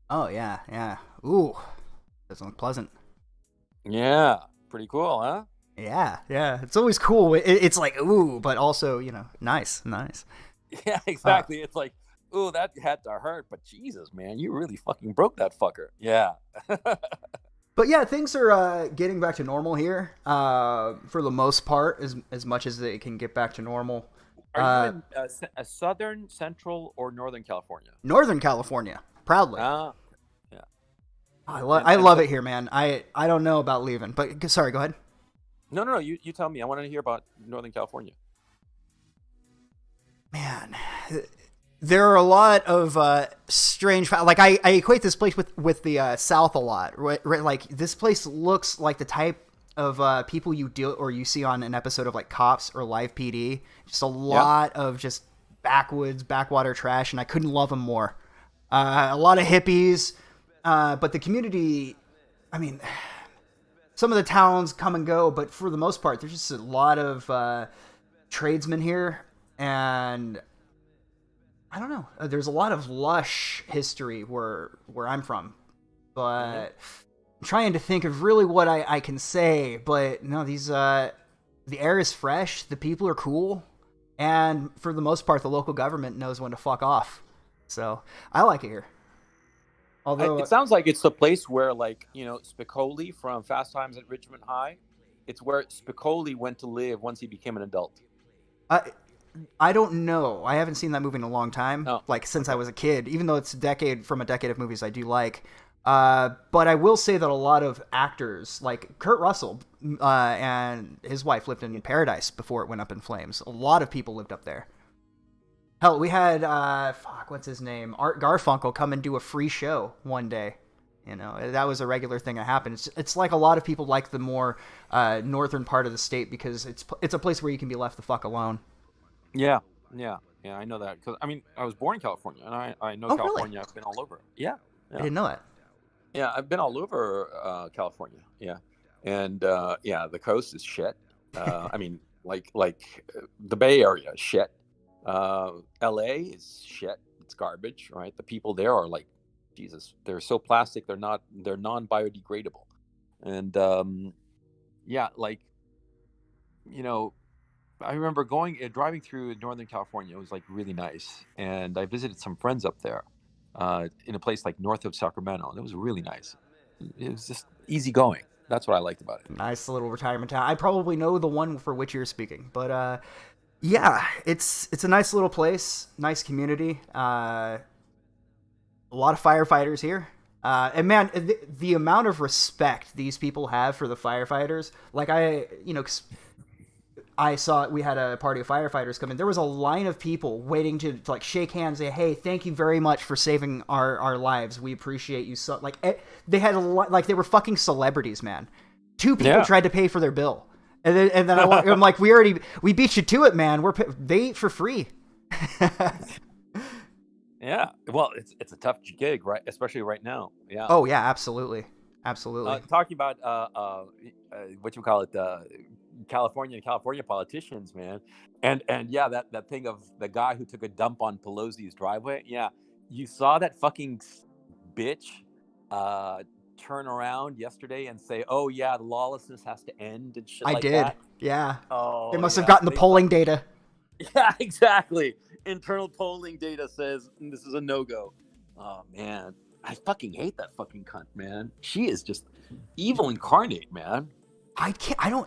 S5: Oh yeah, yeah. Ooh, doesn't look pleasant.
S9: Yeah, pretty cool, huh?
S5: Yeah, yeah. It's always cool. It's like ooh, but also nice, nice.
S9: Yeah, exactly. It's like, ooh, that had to hurt, but Jesus, man, you really fucking broke that fucker. Yeah.
S5: But yeah, things are getting back to normal here for the most part, as much as they can get back to normal.
S9: Are you in Southern, Central, or Northern California?
S5: Northern California, proudly.
S9: Yeah.
S5: I love it here, man. I don't know about leaving, but sorry, go ahead.
S9: No. You tell me. I want to hear about Northern California.
S5: Man, there are a lot of strange. Like I equate this place with the South a lot. Right? Like this place looks like the type of people you see on an episode of like Cops or Live PD. Just a lot of just backwoods, backwater trash, and I couldn't love them more. A lot of hippies, but the community. I mean, some of the towns come and go, but for the most part, there's just a lot of tradesmen here, and I don't know. There's a lot of lush history where I'm from, but I'm trying to think of really what I can say. But no, the air is fresh, the people are cool, and for the most part, the local government knows when to fuck off. So I like it here. Although
S9: it sounds like it's the place where, like, Spicoli from Fast Times at Ridgemont High. It's where Spicoli went to live once he became an adult.
S5: I don't know. I haven't seen that movie in a long time.
S9: Oh.
S5: Like since I was a kid. Even though it's a decade of movies I do like. But I will say that a lot of actors, like Kurt Russell and his wife, lived in Paradise before it went up in flames. A lot of people lived up there. Hell, we had what's his name? Art Garfunkel come and do a free show one day. That was a regular thing that happened. It's like a lot of people like the more northern part of the state because it's a place where you can be left the fuck alone.
S9: Yeah. I know that because I was born in California and I know California.
S5: Really?
S9: I've been all over. Yeah.
S5: I didn't know that.
S9: Yeah, I've been all over California. Yeah, and the coast is shit. Like the Bay Area is shit. LA is shit. It's garbage, right? The people there are like, Jesus, they're so plastic. They're non-biodegradable. And I remember driving through Northern California. It was like really nice. And I visited some friends up there in a place like north of Sacramento. And it was really nice. It was just easy going. That's what I liked about it.
S5: Nice little retirement town. I probably know the one for which you're speaking, but yeah, it's a nice little place, nice community. A lot of firefighters here. And man, the amount of respect these people have for the firefighters, like I saw we had a party of firefighters come in. There was a line of people waiting to like shake hands, say, "Hey, thank you very much for saving our lives. We appreciate you." So like they had like they were fucking celebrities, man. 2 people tried to pay for their bill. And then I'm like, we beat you to it, man. They eat for free.
S9: Yeah, well, it's a tough gig, right? Especially right now. Yeah.
S5: Oh yeah, absolutely.
S9: Talking about California politicians, man, and yeah, that thing of the guy who took a dump on Pelosi's driveway. Yeah, you saw that fucking bitch turn around yesterday and say, "Oh yeah, the lawlessness has to end" and shit like that. I did.
S5: Yeah.
S9: Oh,
S5: they must have gotten the polling data.
S9: Yeah, exactly. Internal polling data says this is a no-go. Oh man, I fucking hate that fucking cunt, man. She is just evil incarnate, man.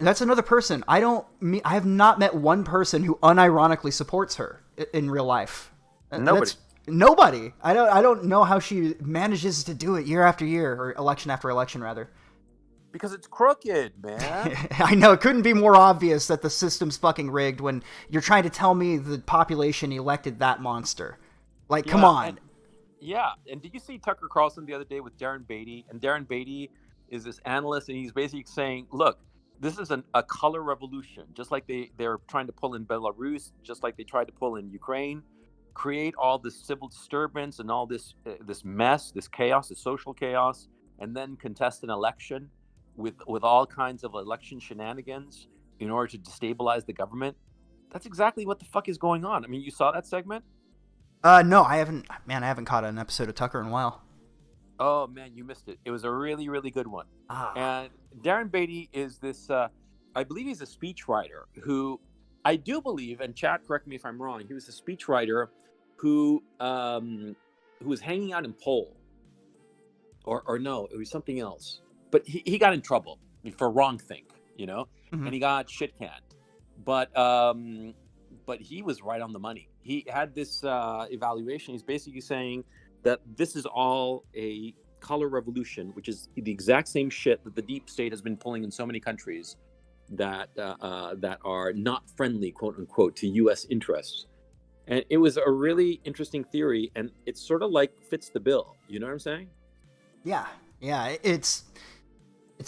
S5: That's another person. I have not met one person who unironically supports her in real life. Nobody. I don't know how she manages to do it year after year, or election after election, rather.
S9: Because it's crooked, man.
S5: I know. It couldn't be more obvious that the system's fucking rigged when you're trying to tell me the population elected that monster. Like, come on.
S9: And did you see Tucker Carlson the other day with Darren Beatty? And Darren Beatty is this analyst, and he's basically saying, look, this is a color revolution, just like they're trying to pull in Belarus, just like they tried to pull in Ukraine, create all this civil disturbance and all this mess, this chaos, this social chaos, and then contest an election with all kinds of election shenanigans in order to destabilize the government. That's exactly what the fuck is going on. I mean, you saw that segment?
S5: No, I haven't. Man, I haven't caught an episode of Tucker in a while.
S9: Oh man, you missed it. It was a really, really good one. And Darren Beatty is this, I believe he's a speechwriter who I do believe, and chat, correct me if I'm wrong, he was a speechwriter who was hanging out in Pole. Or no, it was something else. But he got in trouble for wrongthink, you know?
S5: Mhm.
S9: And he got shit canned. But he was right on the money. He had this evaluation. He's basically saying that this is all a color revolution, which is the exact same shit that the deep state has been pulling in so many countries that are not friendly, quote unquote, to U.S. interests. And it was a really interesting theory, and it sort of like fits the bill. You know what I'm saying?
S5: Yeah, it's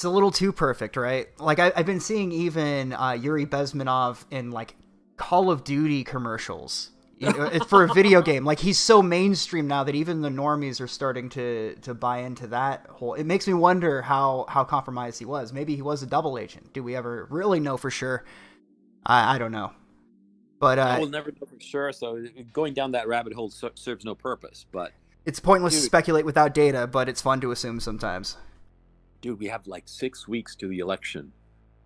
S5: a little too perfect, right? Like I've been seeing even Yuri Bezmenov in like Call of Duty commercials. You know, it's for a video game. Like he's so mainstream now that even the normies are starting to buy into that whole. It makes me wonder how compromised he was. Maybe he was a double agent. Do we ever really know for sure? I don't know. But
S9: I will never know for sure. So going down that rabbit hole serves no purpose. But
S5: it's pointless to speculate without data. But it's fun to assume sometimes.
S9: Dude, we have like 6 weeks to the election.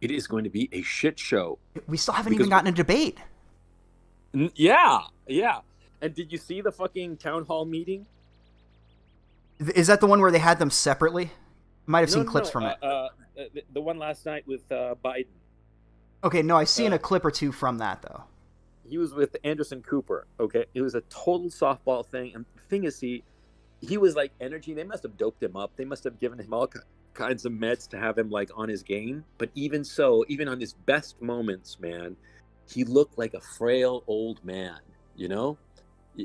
S9: It is going to be a shit show.
S5: We still haven't even gotten a debate.
S9: Yeah. And did you see the fucking town hall meeting?
S5: Is that the one where they had them separately? I might have seen clips from it.
S9: The one last night with Biden.
S5: Okay, no, I've seen a clip or two from that, though.
S9: He was with Anderson Cooper, okay? It was a total softball thing. And the thing is, he was like energy. They must have doped him up. They must have given him all kinds of meds to have him like on his game. But even so, even on his best moments, man, he looked like a frail old man, you know?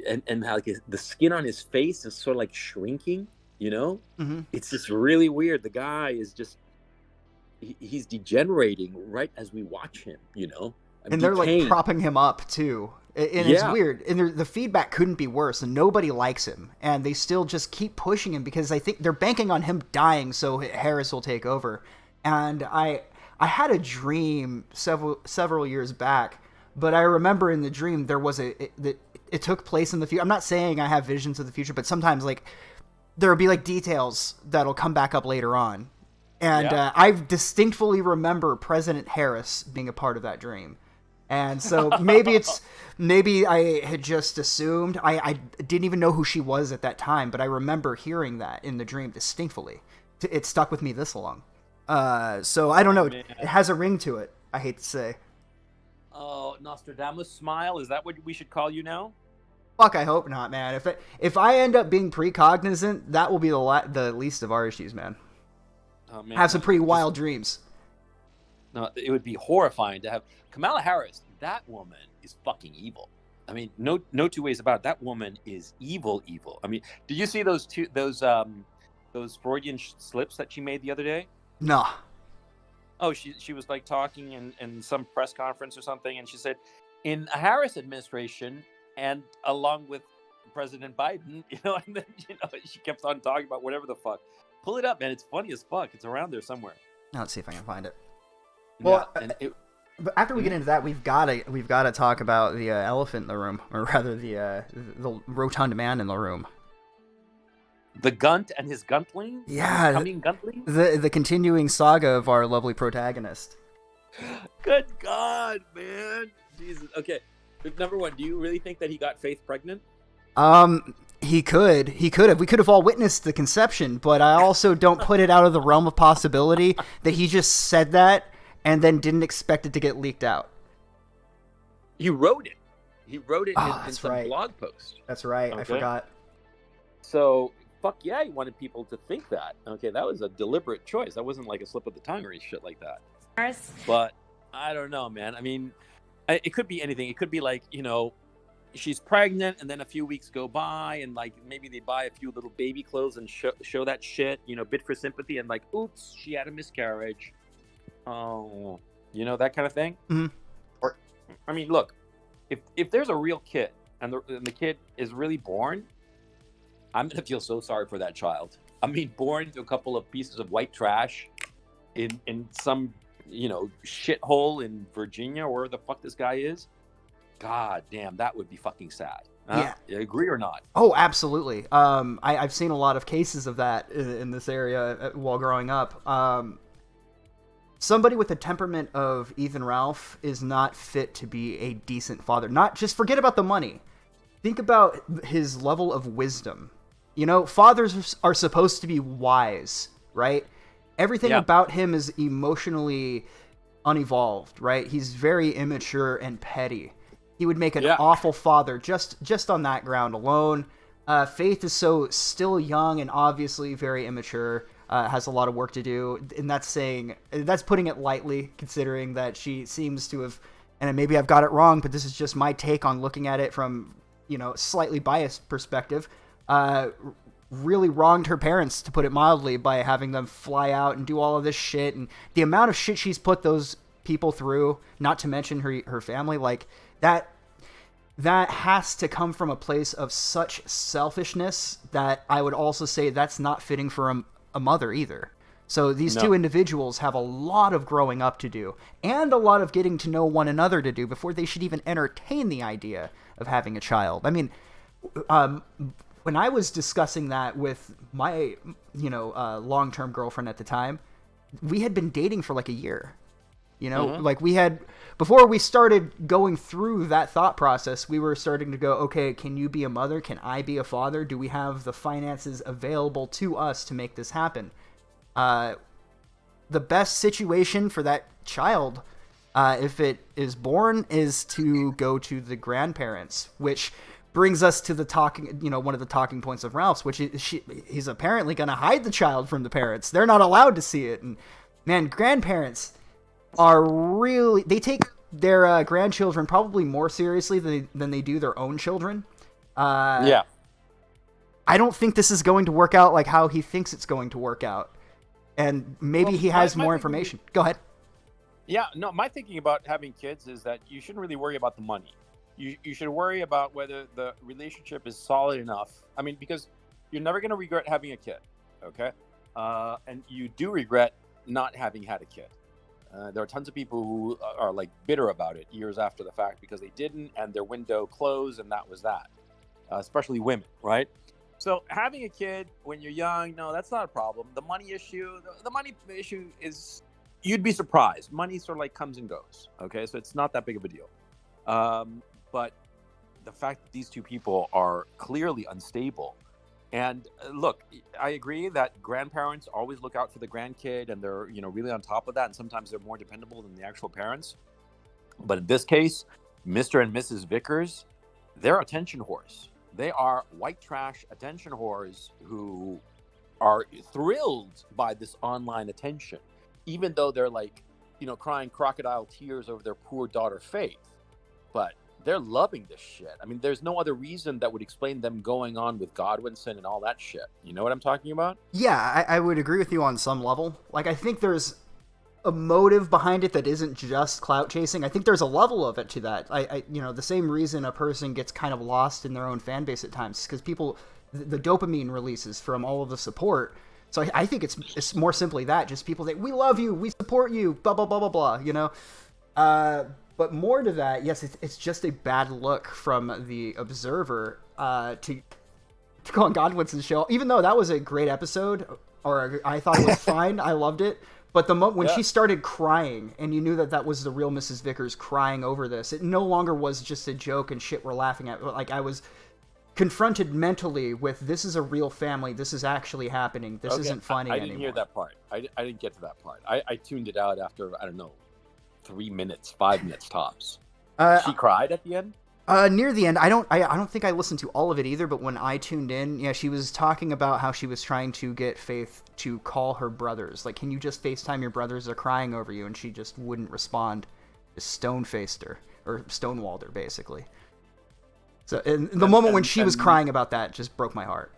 S9: And how like the skin on his face is sort of like shrinking, you know?
S5: Mm-hmm.
S9: It's just really weird. The guy is just, he's degenerating right as we watch him, you know?
S5: And they're like propping him up too. And it's weird. And the feedback couldn't be worse. And nobody likes him. And they still just keep pushing him because I think they're banking on him dying so Harris will take over. And I had a dream several years back, but I remember in the dream there was it took place in the future. I'm not saying I have visions of the future, but sometimes like there'll be like details that'll come back up later on. And I distinctly remember President Harris being a part of that dream. And so maybe I had just assumed. I didn't even know who she was at that time, but I remember hearing that in the dream distinctly. It stuck with me this long. So I don't know. It has a ring to it, I hate to say.
S9: Oh, Nostradamus smile? Is that what we should call you now?
S5: Fuck, I hope not, man. If I end up being precognizant, that will be the least of our issues, man.
S9: Oh, man.
S5: Have some pretty wild dreams.
S9: No, it would be horrifying to have Kamala Harris. That woman is fucking evil. I mean, no two ways about it. That woman is evil. I mean, did you see those Freudian slips that she made the other day?
S5: No.
S9: Oh, she was like talking in some press conference or something, and she said, in a Harris administration, and along with President Biden, you know, and then she kept on talking about whatever the fuck. Pull it up, man. It's funny as fuck. It's around there somewhere.
S5: Now let's see if I can find it.
S9: Well,
S5: but after we get into that, we've got to talk about the elephant in the room, or rather the rotund man in the room.
S9: The Gunt and his Guntling?
S5: Yeah.
S9: Coming Guntling?
S5: The continuing saga of our lovely protagonist.
S9: Good God, man. Jesus. Okay. Number one, do you really think that he got Faith pregnant?
S5: He could have. We could have all witnessed the conception, but I also don't put it out of the realm of possibility that he just said that and then didn't expect it to get leaked out.
S9: He wrote it. In some
S5: right.
S9: blog post.
S5: That's right. Okay. I forgot.
S9: So, fuck yeah, he wanted people to think that. Okay, that was a deliberate choice. That wasn't like a slip of the tongue or shit like that. But I don't know, man. I mean, it could be anything. It could be like, she's pregnant and then a few weeks go by and like maybe they buy a few little baby clothes and show that shit, bid for sympathy and like, oops, she had a miscarriage. Oh, that kind of thing.
S5: Mm-hmm.
S9: Or, I mean, look, if there's a real kid and the kid is really born, I'm going to feel so sorry for that child. I mean, born to a couple of pieces of white trash in some, shithole in Virginia or where the fuck this guy is. God damn, that would be fucking sad.
S5: Yeah.
S9: You agree or not?
S5: Oh, absolutely. I've seen a lot of cases of that in this area while growing up. Somebody with the temperament of Ethan Ralph is not fit to be a decent father. Not just forget about the money. Think about his level of wisdom. You know, fathers are supposed to be wise, right? Everything about him is emotionally unevolved, right? He's very immature and petty. He would make an awful father just on that ground alone. Faith is so still young and obviously very immature, has a lot of work to do. And that's putting it lightly, considering that she seems to have, and maybe I've got it wrong, but this is just my take on looking at it from, slightly biased perspective, really wronged her parents, to put it mildly, by having them fly out and do all of this shit. And the amount of shit she's put those people through, not to mention her family, like that has to come from a place of such selfishness that I would also say that's not fitting for a mother either. So these two individuals have a lot of growing up to do and a lot of getting to know one another to do before they should even entertain the idea of having a child. I mean, when I was discussing that with my, long-term girlfriend at the time, we had been dating for like a year. Like we had, before we started going through that thought process, we were starting to go, okay, can you be a mother? Can I be a father? Do we have the finances available to us to make this happen? The best situation for that child, if it is born, is to go to the grandparents, which brings us to the one of the talking points of Ralph's, which is he's apparently going to hide the child from the parents. They're not allowed to see it. And man, grandparents they take their grandchildren probably more seriously than they do their own children. I don't think this is going to work out like how he thinks it's going to work out. And maybe he has more information. Go ahead.
S9: Yeah, no, my thinking about having kids is that you shouldn't really worry about the money. You should worry about whether the relationship is solid enough. I mean, because you're never going to regret having a kid, okay? And you do regret not having had a kid. There are tons of people who are like bitter about it years after the fact because they didn't, and their window closed, and that was that. Especially women, right? So having a kid when you're young, no, that's not a problem. The money issue is, you'd be surprised. Money sort of like comes and goes, okay? So it's not that big of a deal. But the fact that these two people are clearly unstable. And look, I agree that grandparents always look out for the grandkid and they're, really on top of that. And sometimes they're more dependable than the actual parents. But in this case, Mr. and Mrs. Vickers, they're attention whores. They are white trash attention whores who are thrilled by this online attention, even though they're like, crying crocodile tears over their poor daughter, Faith. But they're loving this shit. I mean, there's no other reason that would explain them going on with Godwinson and all that shit. You know what I'm talking about?
S5: Yeah, I would agree with you on some level. Like, I think there's a motive behind it that isn't just clout chasing. I think there's a level of it to that. The same reason a person gets kind of lost in their own fan base at times, because the dopamine releases from all of the support. So I think it's more simply that, just people that, we love you, we support you, blah, blah, blah, blah, blah, But more to that, yes, it's just a bad look from the observer to go on Godwinson's show, even though that was a great episode, or I thought it was fine. I loved it. But the moment when she started crying, and you knew that was the real Mrs. Vickers crying over this, it no longer was just a joke and shit we're laughing at. Like, I was confronted mentally with, this is a real family. This is actually happening. This isn't funny anymore.
S9: I didn't hear that part. I didn't get to that part. I tuned it out after, 3 minutes, 5 minutes tops. She cried at the end?
S5: Near the end. I don't think I listened to all of it either, but when I tuned in, she was talking about how she was trying to get Faith to call her brothers. Like, can you just FaceTime, your brothers are crying over you? And she just wouldn't respond. Just stone-faced her, or stonewalled her, basically. So, and the moment when she was crying about that just broke my heart.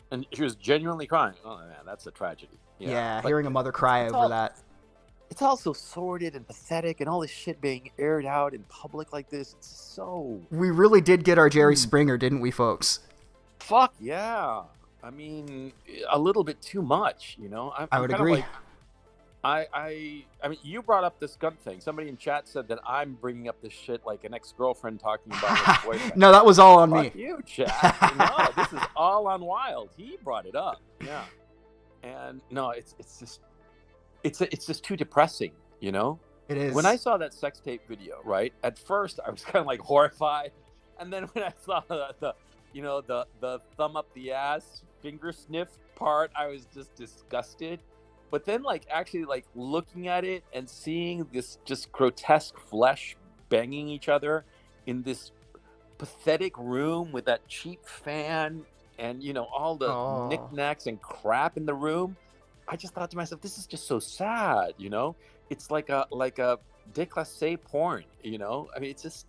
S9: And she was genuinely crying. Oh, man, that's a tragedy.
S5: Yeah, hearing a mother cry over that.
S9: It's all so sordid and pathetic, and all this shit being aired out in public like this. It's so...
S5: We really did get our Jerry Springer, didn't we, folks?
S9: Fuck yeah. I mean, a little bit too much,
S5: I would agree.
S9: I mean, you brought up this gun thing. Somebody in chat said that I'm bringing up this shit like an ex-girlfriend talking about her boyfriend.
S5: No, that was all on me.
S9: Fuck you, chat. No, this is all on Wild. He brought it up. Yeah, and no, it's just too depressing. You know,
S5: it is.
S9: When I saw that sex tape video, right? At first, I was kind of like horrified, and then when I saw the thumb up the ass finger sniff part, I was just disgusted. But then, like, actually, like, looking at it and seeing this just grotesque flesh banging each other in this pathetic room with that cheap fan and, you know, all the knickknacks and crap in the room, I just thought to myself, this is just so sad, you know? It's like a déclassé porn, you know? I mean, it's just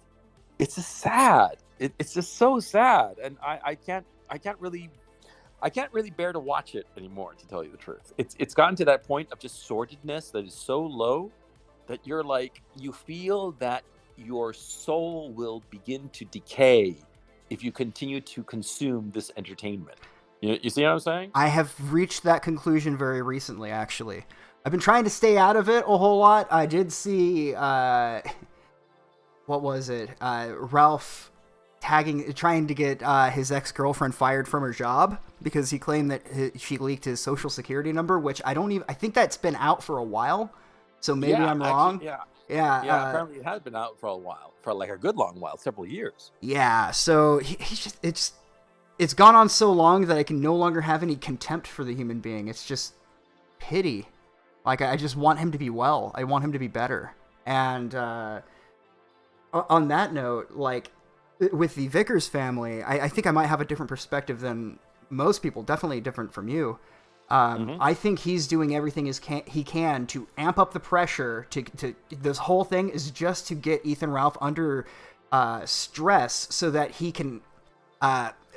S9: sad. It's just so sad. And I can't really bear to watch it anymore, to tell you the truth. It's gotten to that point of just sordidness that is so low that you're like, you feel that your soul will begin to decay if you continue to consume this entertainment. You see what I'm saying?
S5: I have reached that conclusion very recently, actually. I've been trying to stay out of it a whole lot. I did see, what was it? Ralph trying to get his ex-girlfriend fired from her job because he claimed that she leaked his social security number, which I think that's been out for a while. So maybe I'm wrong.
S9: Actually, yeah. Apparently it has been out for a while, for like a good long while, several years.
S5: Yeah. So it's gone on so long that I can no longer have any contempt for the human being. It's just pity. Like, I just want him to be well. I want him to be better. And on that note, like, with the Vickers family, I think I might have a different perspective than most people, definitely different from you. I think he's doing everything he can to amp up the pressure. To this whole thing is just to get Ethan Ralph under stress so that he can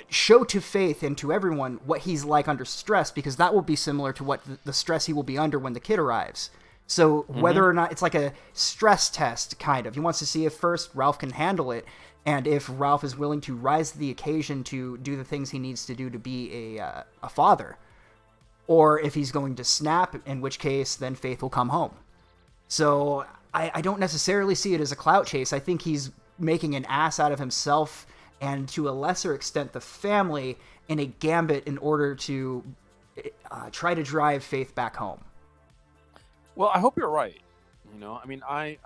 S5: show to Faith and to everyone what he's like under stress, because that will be similar to what the stress he will be under when the kid arrives. So whether or not it's like a stress test, kind of. He wants to see if first Ralph can handle it, and if Ralph is willing to rise to the occasion to do the things he needs to do to be a father. Or if he's going to snap, in which case then Faith will come home. So I don't necessarily see it as a clout chase. I think he's making an ass out of himself and to a lesser extent the family in a gambit in order to try to drive Faith back home.
S9: Well, I hope you're right. You know, I mean, I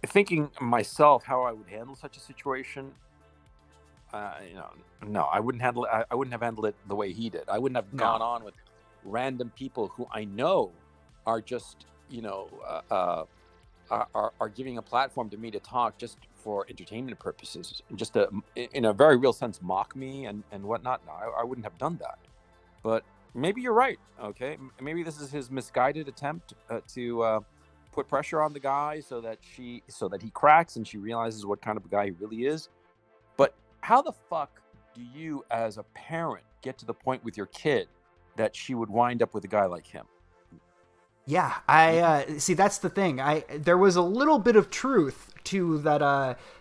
S9: thinking myself how I would handle such a situation. No, I wouldn't handle it. I wouldn't have handled it the way he did. I wouldn't have gone on with random people who I know are just, are giving a platform to me to talk just for entertainment purposes, just to, in a very real sense, mock me and whatnot. No, I wouldn't have done that. But maybe you're right. Okay, maybe this is his misguided attempt to put pressure on the guy so that he cracks and she realizes what kind of a guy he really is. But how the fuck do you, as a parent, get to the point with your kid that she would wind up with a guy like him?
S5: Yeah, I see. That's the thing. There was a little bit of truth to that.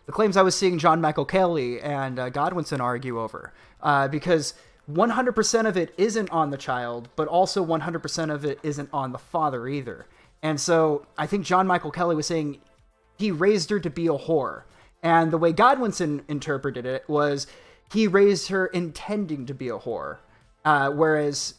S5: The claims I was seeing John Michael Kelly and Godwinson argue over, because 100% of it isn't on the child, but also 100% of it isn't on the father either. And so I think John Michael Kelly was saying he raised her to be a whore, and the way Godwinson interpreted it was he raised her intending to be a whore, whereas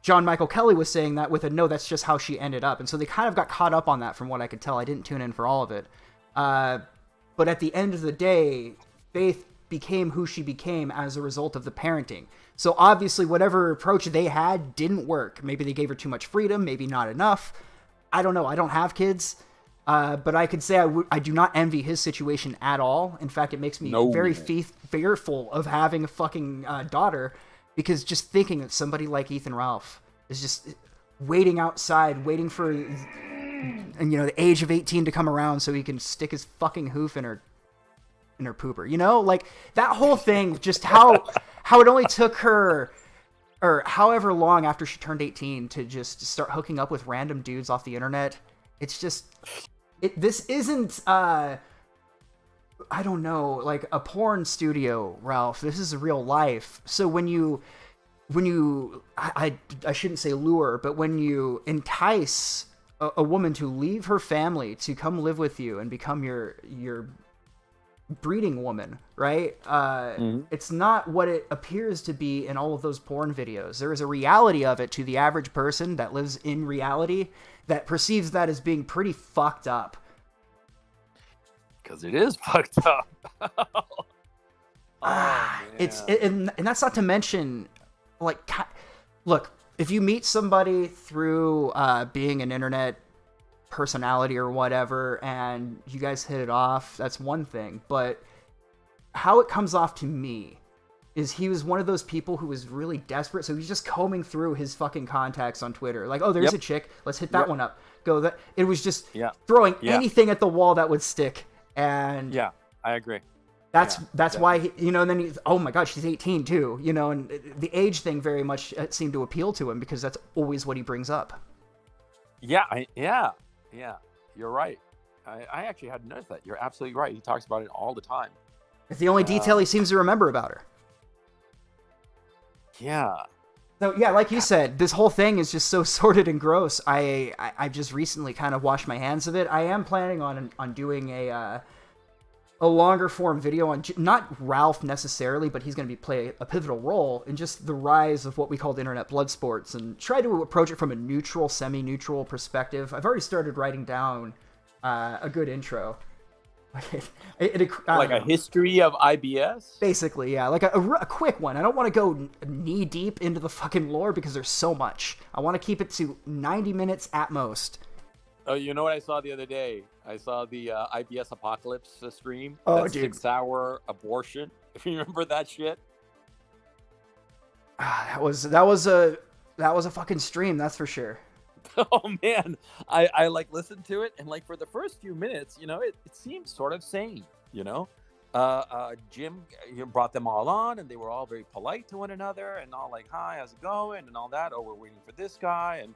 S5: John Michael Kelly was saying that with a no, that's just how she ended up. And so they kind of got caught up on that from what I could tell. I didn't tune in for all of it. But at the end of the day, Faith became who she became as a result of the parenting. So obviously whatever approach they had didn't work. Maybe they gave her too much freedom, maybe not enough. I don't know. I don't have kids. But I could say I do not envy his situation at all. In fact, it makes me very fearful of having a fucking daughter. Because just thinking that somebody like Ethan Ralph is just waiting outside, waiting for, the age of 18 to come around so he can stick his fucking hoof in her pooper. Like that whole thing, just how it only took her, or however long after she turned 18 to just start hooking up with random dudes off the internet. It's just, this isn't, I don't know, like a porn studio, Ralph. This is real life. So when you when you, I shouldn't say lure, but when you entice a woman to leave her family to come live with you and become your breeding woman, right? It's not what it appears to be in all of those porn videos. There is a reality of it to the average person that lives in reality that perceives that as being pretty fucked up.
S9: Because it is fucked up.
S5: And that's not to mention, like, look, if you meet somebody through being an internet personality or whatever and you guys hit it off, that's one thing. But how it comes off to me is he was one of those people who was really desperate, so he's just combing through his fucking contacts on Twitter, like, oh, there's a chick, let's hit that one up. Go that. It was just throwing anything at the wall that would stick. And
S9: yeah, I agree.
S5: That's why he, you know. And then he's, oh my god, she's 18 too, you know. And the age thing very much seemed to appeal to him because that's always what he brings up.
S9: Yeah. You're right. I actually hadn't noticed that. You're absolutely right. He talks about it all the time.
S5: It's the only detail he seems to remember about her.
S9: Yeah.
S5: So yeah, like you said, this whole thing is just so sordid and gross. I've just recently kind of washed my hands of it. I am planning on doing a longer form video on not Ralph necessarily, but he's going to play a pivotal role in just the rise of what we call internet blood sports and try to approach it from a neutral, semi-neutral perspective. I've already started writing down a good intro.
S9: Like a history of IBS?
S5: Basically, yeah. Like a quick one. I don't want to go knee deep into the fucking lore because there's so much. I want to keep it to 90 minutes at most.
S9: Oh, you know what I saw the other day? I saw the IBS Apocalypse stream.
S5: Oh,
S9: that
S5: dude.
S9: 6-hour abortion. If you remember that shit.
S5: That was a fucking stream, that's for sure.
S9: Oh man, I like listened to it, and like for the first few minutes, you know, it seemed sort of sane, you know. Jim brought them all on, and they were all very polite to one another, and all like, "Hi, how's it going?" and all that. Oh, we're waiting for this guy, and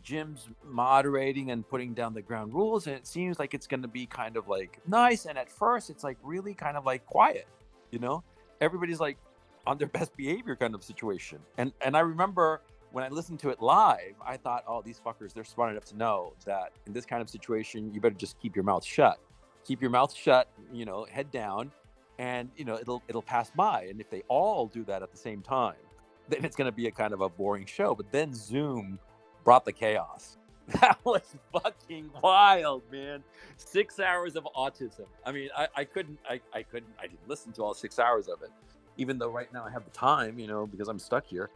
S9: Jim's moderating and putting down the ground rules, and it seems like it's going to be kind of like nice. And at first, it's like really kind of like quiet, you know. Everybody's like on their best behavior kind of situation, and I remember. When I listened to it live, I thought, oh, these fuckers, they're smart enough to know that in this kind of situation, you better just keep your mouth shut. Keep your mouth shut, you know, head down, and, you know, it'll pass by. And if they all do that at the same time, then it's going to be a kind of a boring show. But then Zoom brought the chaos. That was fucking wild, man. 6 hours of autism. I mean, I didn't listen to all 6 hours of it, even though right now I have the time, you know, because I'm stuck here.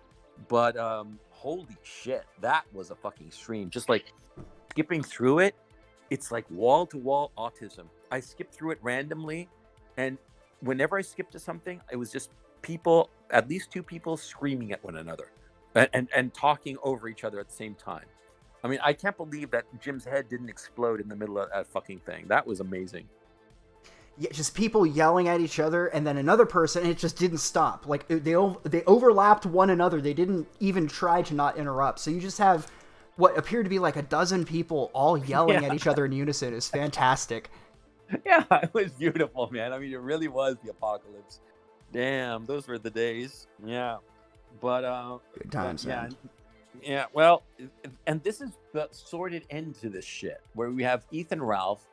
S9: But holy shit, that was a fucking stream. Just like skipping through it, it's like wall-to-wall autism. I skipped through it randomly, and whenever I skipped to something, it was just people, at least two people, screaming at one another and talking over each other at the same time. I mean, I can't believe that Jim's head didn't explode in the middle of that fucking thing. That was amazing.
S5: Yeah, just people yelling at each other, and then another person, and it just didn't stop. Like, they overlapped one another. They didn't even try to not interrupt. So you just have what appeared to be like a dozen people all yelling at each other in unison. It's fantastic.
S9: Yeah, it was beautiful, man. I mean, it really was the apocalypse. Damn, those were the days. Yeah. But,
S5: good times, man.
S9: Yeah, well, and this is the sordid end to this shit, where we have Ethan Ralph.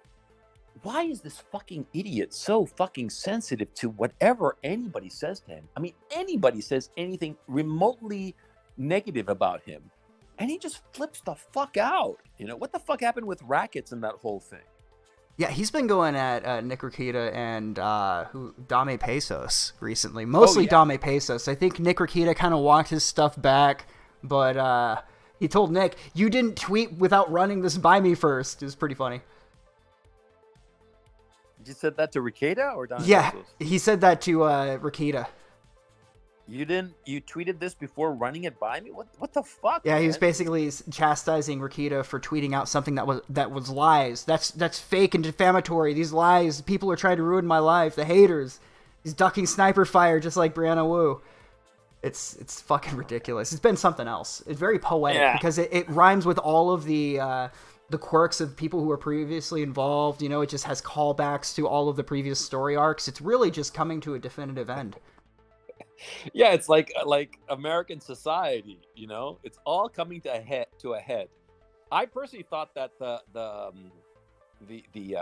S9: Why is this fucking idiot so fucking sensitive to whatever anybody says to him? I mean, anybody says anything remotely negative about him, and he just flips the fuck out. You know, what the fuck happened with Rackets and that whole thing?
S5: Yeah, he's been going at Nick Rakita and Dame Pesos recently. Mostly Dame Pesos. I think Nick Rakita kind of walked his stuff back, but he told Nick, "You didn't tweet without running this by me first." It was pretty funny.
S9: You said that to Rakita or Don?
S5: Yeah, he said that to Rakita.
S9: You tweeted this before running it by me? What the fuck?
S5: Yeah,
S9: man?
S5: he was basically chastising Rakita for tweeting out something that was lies. That's fake and defamatory. These lies, people are trying to ruin my life. The haters. He's ducking sniper fire just like Brianna Wu. It's fucking ridiculous. It's been something else. It's very poetic because it rhymes with all of the quirks of people who were previously involved. You know, it just has callbacks to all of the previous story arcs. It's really just coming to a definitive end.
S9: Yeah, it's like American society, you know, it's all coming to a head. I personally thought that the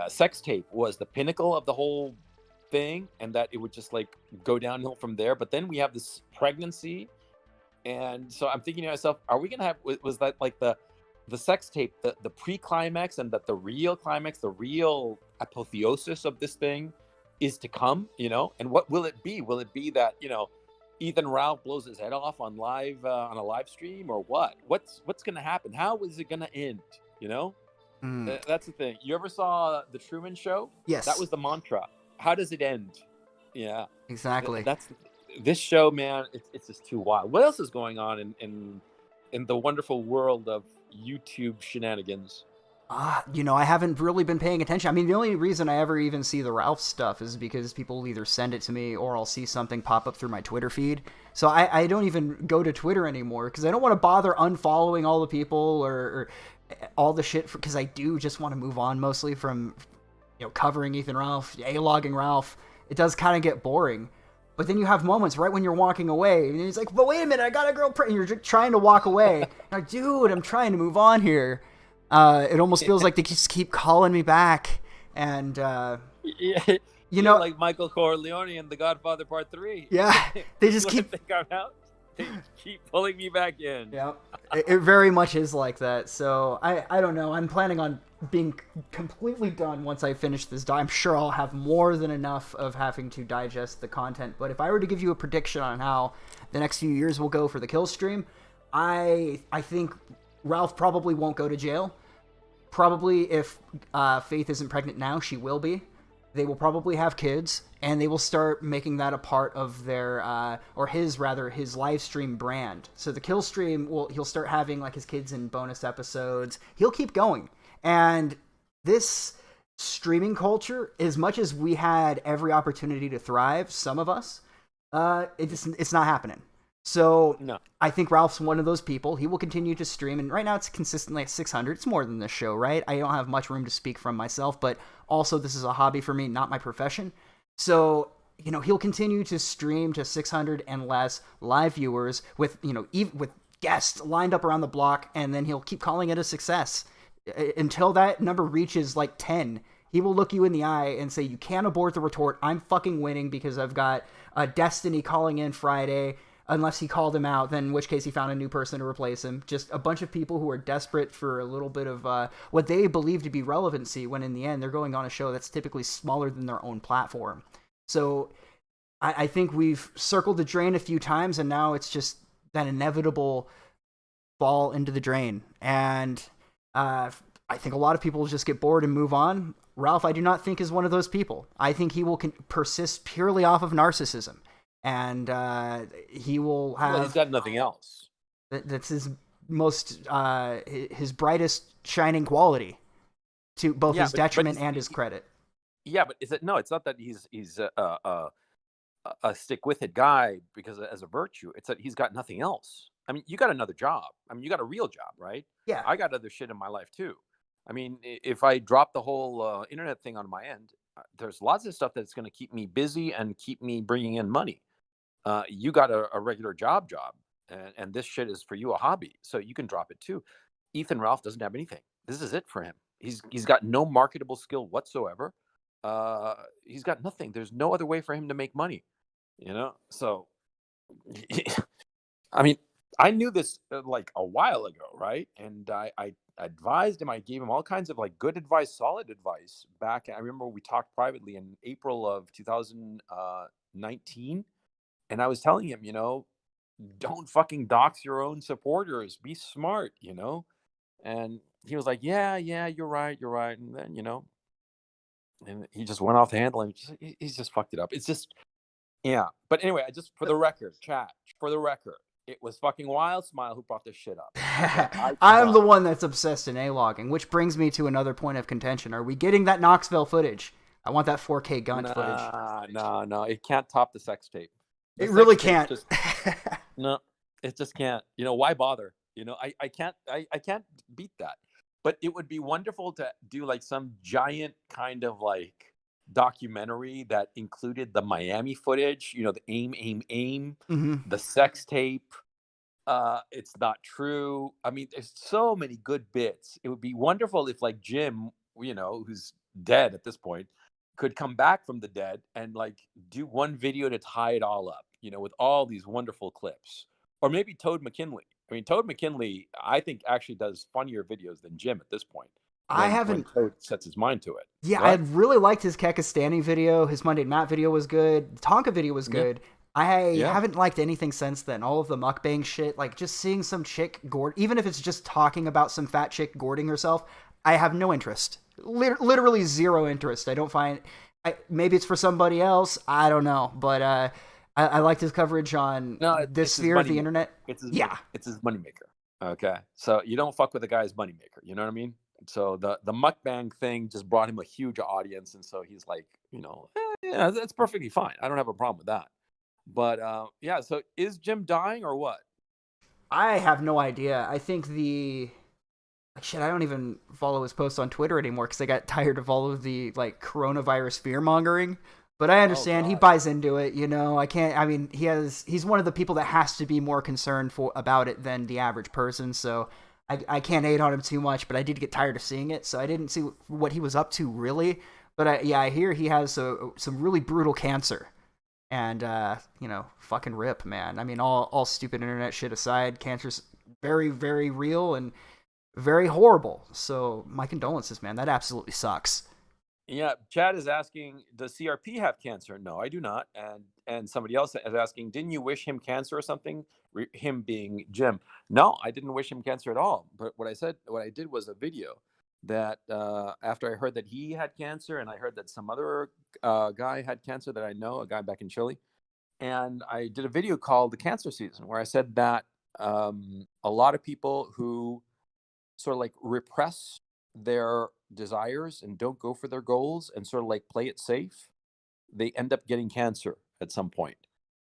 S9: sex tape was the pinnacle of the whole thing, and that it would just like go downhill from there. But then we have this pregnancy, and so I'm thinking to myself, are we gonna have, was that like the sex tape, the pre-climax, and that the real climax, the real apotheosis of this thing is to come, you know? And what will it be? Will it be that, you know, Ethan Ralph blows his head off on a live stream, or what? What's gonna happen? How is it gonna end? You know, that's the thing. You ever saw the Truman Show?
S5: Yes.
S9: That was the mantra. How does it end? Yeah,
S5: Exactly.
S9: that's this show, man. It's just too wild. What else is going on in the wonderful world of YouTube shenanigans?
S5: You know, I haven't really been paying attention. I mean, the only reason I ever even see the Ralph stuff is because people either send it to me or I'll see something pop up through my Twitter feed. So I don't even go to Twitter anymore because I don't want to bother unfollowing all the people or all the shit, because I do just want to move on mostly from, you know, covering Ethan Ralph, A-logging Ralph. It does kind of get boring. But then you have moments right when you're walking away, and he's like, but wait a minute, I got a girl pregnant. You're trying to walk away. I'm like, dude, I'm trying to move on here. It almost feels like they just keep calling me back. And,
S9: Yeah,
S5: you know,
S9: like Michael Corleone in The Godfather Part 3.
S5: yeah, they just
S9: When
S5: keep,
S9: they come out, they keep pulling me back in.
S5: yeah, it very much is like that. So I don't know. I'm planning on being completely done once I finish this. I'm sure I'll have more than enough of having to digest the content. But if I were to give you a prediction on how the next few years will go for the kill stream, I think Ralph probably won't go to jail. Probably if Faith isn't pregnant now, she will be. They will probably have kids, and they will start making that a part of their, or his live stream brand. So the kill stream, he'll start having like his kids in bonus episodes. He'll keep going. And this streaming culture, as much as we had every opportunity to thrive, some of us, it's not happening. So
S9: No.
S5: I think Ralph's one of those people. He will continue to stream, and right now it's consistently at 600. It's more than this show, right? I don't have much room to speak from myself, but also this is a hobby for me, not my profession. So, you know, he'll continue to stream to 600 and less live viewers with, you know, even with guests lined up around the block, and then he'll keep calling it a success until that number reaches like 10. He will look you in the eye and say, you can't abort the retort. I'm fucking winning because I've got Destiny calling in Friday. Unless he called him out, then in which case he found a new person to replace him. Just a bunch of people who are desperate for a little bit of what they believe to be relevancy, when in the end they're going on a show that's typically smaller than their own platform. So I think we've circled the drain a few times, and now it's just that inevitable fall into the drain. And I think a lot of people will just get bored and move on. Ralph, I do not think, is one of those people. I think he will persist purely off of narcissism. And he will have.
S9: Well, he's got nothing else.
S5: That's his most, his brightest shining quality, to both his detriment and his credit.
S9: Yeah, but no, it's not that he's a stick with it guy because as a virtue. It's that he's got nothing else. I mean, you got another job. I mean, you got a real job, right?
S5: Yeah.
S9: I got other shit in my life too. I mean, if I drop the whole internet thing on my end, there's lots of stuff that's going to keep me busy and keep me bringing in money. You got a regular job, and this shit is for you a hobby, so you can drop it too. Ethan Ralph doesn't have anything. This is it for him. He's got no marketable skill whatsoever. He's got nothing. There's no other way for him to make money, you know. So, I mean, I knew this like a while ago, right? And I advised him. I gave him all kinds of like good advice, solid advice back. I remember we talked privately in April of 2019. And I was telling him, you know, don't fucking dox your own supporters. Be smart, you know? And he was like, yeah, you're right. And then, you know, and he just went off the handle and he's just fucked it up. It's just, yeah. But anyway, for the record, it was fucking Wild Smile who brought this shit up.
S5: I'm the one that's obsessed in A-logging, which brings me to another point of contention. Are we getting that Knoxville footage? I want that 4K gun footage.
S9: No. It can't top the sex tape.
S5: It really can't.
S9: No, it just can't. You know, why bother? You know, I can't beat that. But it would be wonderful to do like some giant kind of like documentary that included the Miami footage, the aim, the sex tape. It's not true. I mean, there's so many good bits. It would be wonderful if like Jim, who's dead at this point, could come back from the dead and like do one video to tie it all up, with all these wonderful clips. Or maybe Toad McKinley. I mean, Toad McKinley, I think actually does funnier videos than Jim at this point. When Toad sets his mind to it.
S5: Yeah,
S9: right?
S5: I really liked his Kekistani video. His Monday Matt video was good. The Tonka video was good. I haven't liked anything since then. All of the mukbang shit, like just seeing some chick gourd, even if it's just talking about some fat chick gourding herself, I have no interest. Literally zero interest. I don't find. Maybe it's for somebody else. I don't know, but I liked his coverage on this sphere of the internet.
S9: It's his moneymaker. Okay, so you don't fuck with a guy's moneymaker. You know what I mean? So the mukbang thing just brought him a huge audience, and so he's like, yeah, that's perfectly fine. I don't have a problem with that. But yeah, so is Jim dying or what?
S5: I have no idea. I think I don't even follow his posts on Twitter anymore because I got tired of all of the like coronavirus fear mongering. But I understand he buys into it. I can't. I mean, he's one of the people that has to be more concerned about it than the average person. So I can't hate on him too much. But I did get tired of seeing it, so I didn't see what he was up to really. But I hear he has some really brutal cancer. And, fucking rip, man. I mean, all stupid internet shit aside, cancer's very, very real and very horrible. So my condolences, man. That absolutely sucks.
S9: Yeah, Chad is asking, does CRP have cancer? No, I do not. And somebody else is asking, didn't you wish him cancer or something? Him being Jim. No, I didn't wish him cancer at all. But what I did was a video that after I heard that he had cancer and I heard that some other guy had cancer that I know, a guy back in Chile. And I did a video called The Cancer Season where I said that a lot of people who sort of like repress their desires and don't go for their goals and sort of like play it safe, they end up getting cancer at some point.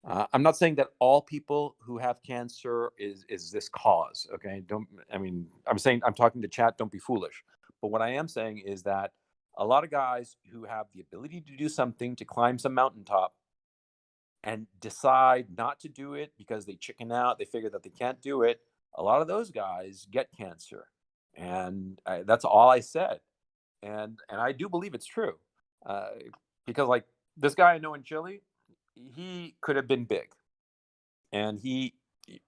S9: I'm not saying that all people who have cancer is this cause. Okay. I'm talking to chat. Don't be foolish. But what I am saying is that a lot of guys who have the ability to do something, to climb some mountaintop and decide not to do it because they chicken out, they figure that they can't do it. A lot of those guys get cancer. And that's all I said. And I do believe it's true. Because like this guy I know in Chile, he could have been big. And he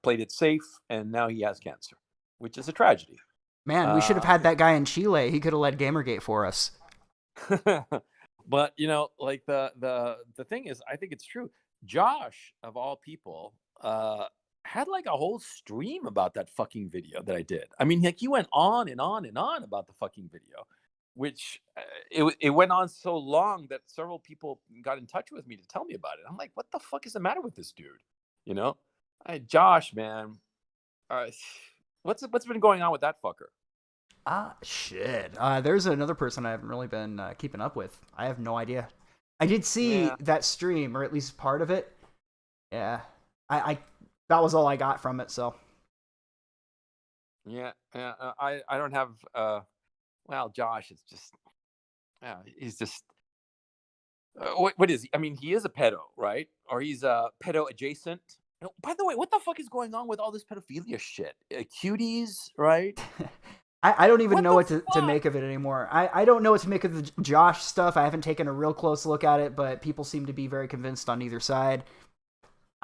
S9: played it safe, and now he has cancer, which is a tragedy.
S5: Man, we should have had that guy in Chile. He could have led Gamergate for us.
S9: But like the thing is, I think it's true. Josh, of all people, had like a whole stream about that fucking video that I did. I mean, like he went on and on and on about the fucking video, which it went on so long that several people got in touch with me to tell me about it. I'm like, what the fuck is the matter with this dude? Josh, man, what's been going on with that fucker?
S5: Shit. There's another person I haven't really been keeping up with. I have no idea. I did see that stream, or at least part of it. Yeah. I that was all I got from it, so.
S9: Yeah. I don't have, Josh is just, he's just, what is he? I mean, he is a pedo, right? Or he's a pedo adjacent. By the way, what the fuck is going on with all this pedophilia shit? Cuties, right?
S5: I don't even know what to make of it anymore. I don't know what to make of the Josh stuff. I haven't taken a real close look at it, but people seem to be very convinced on either side.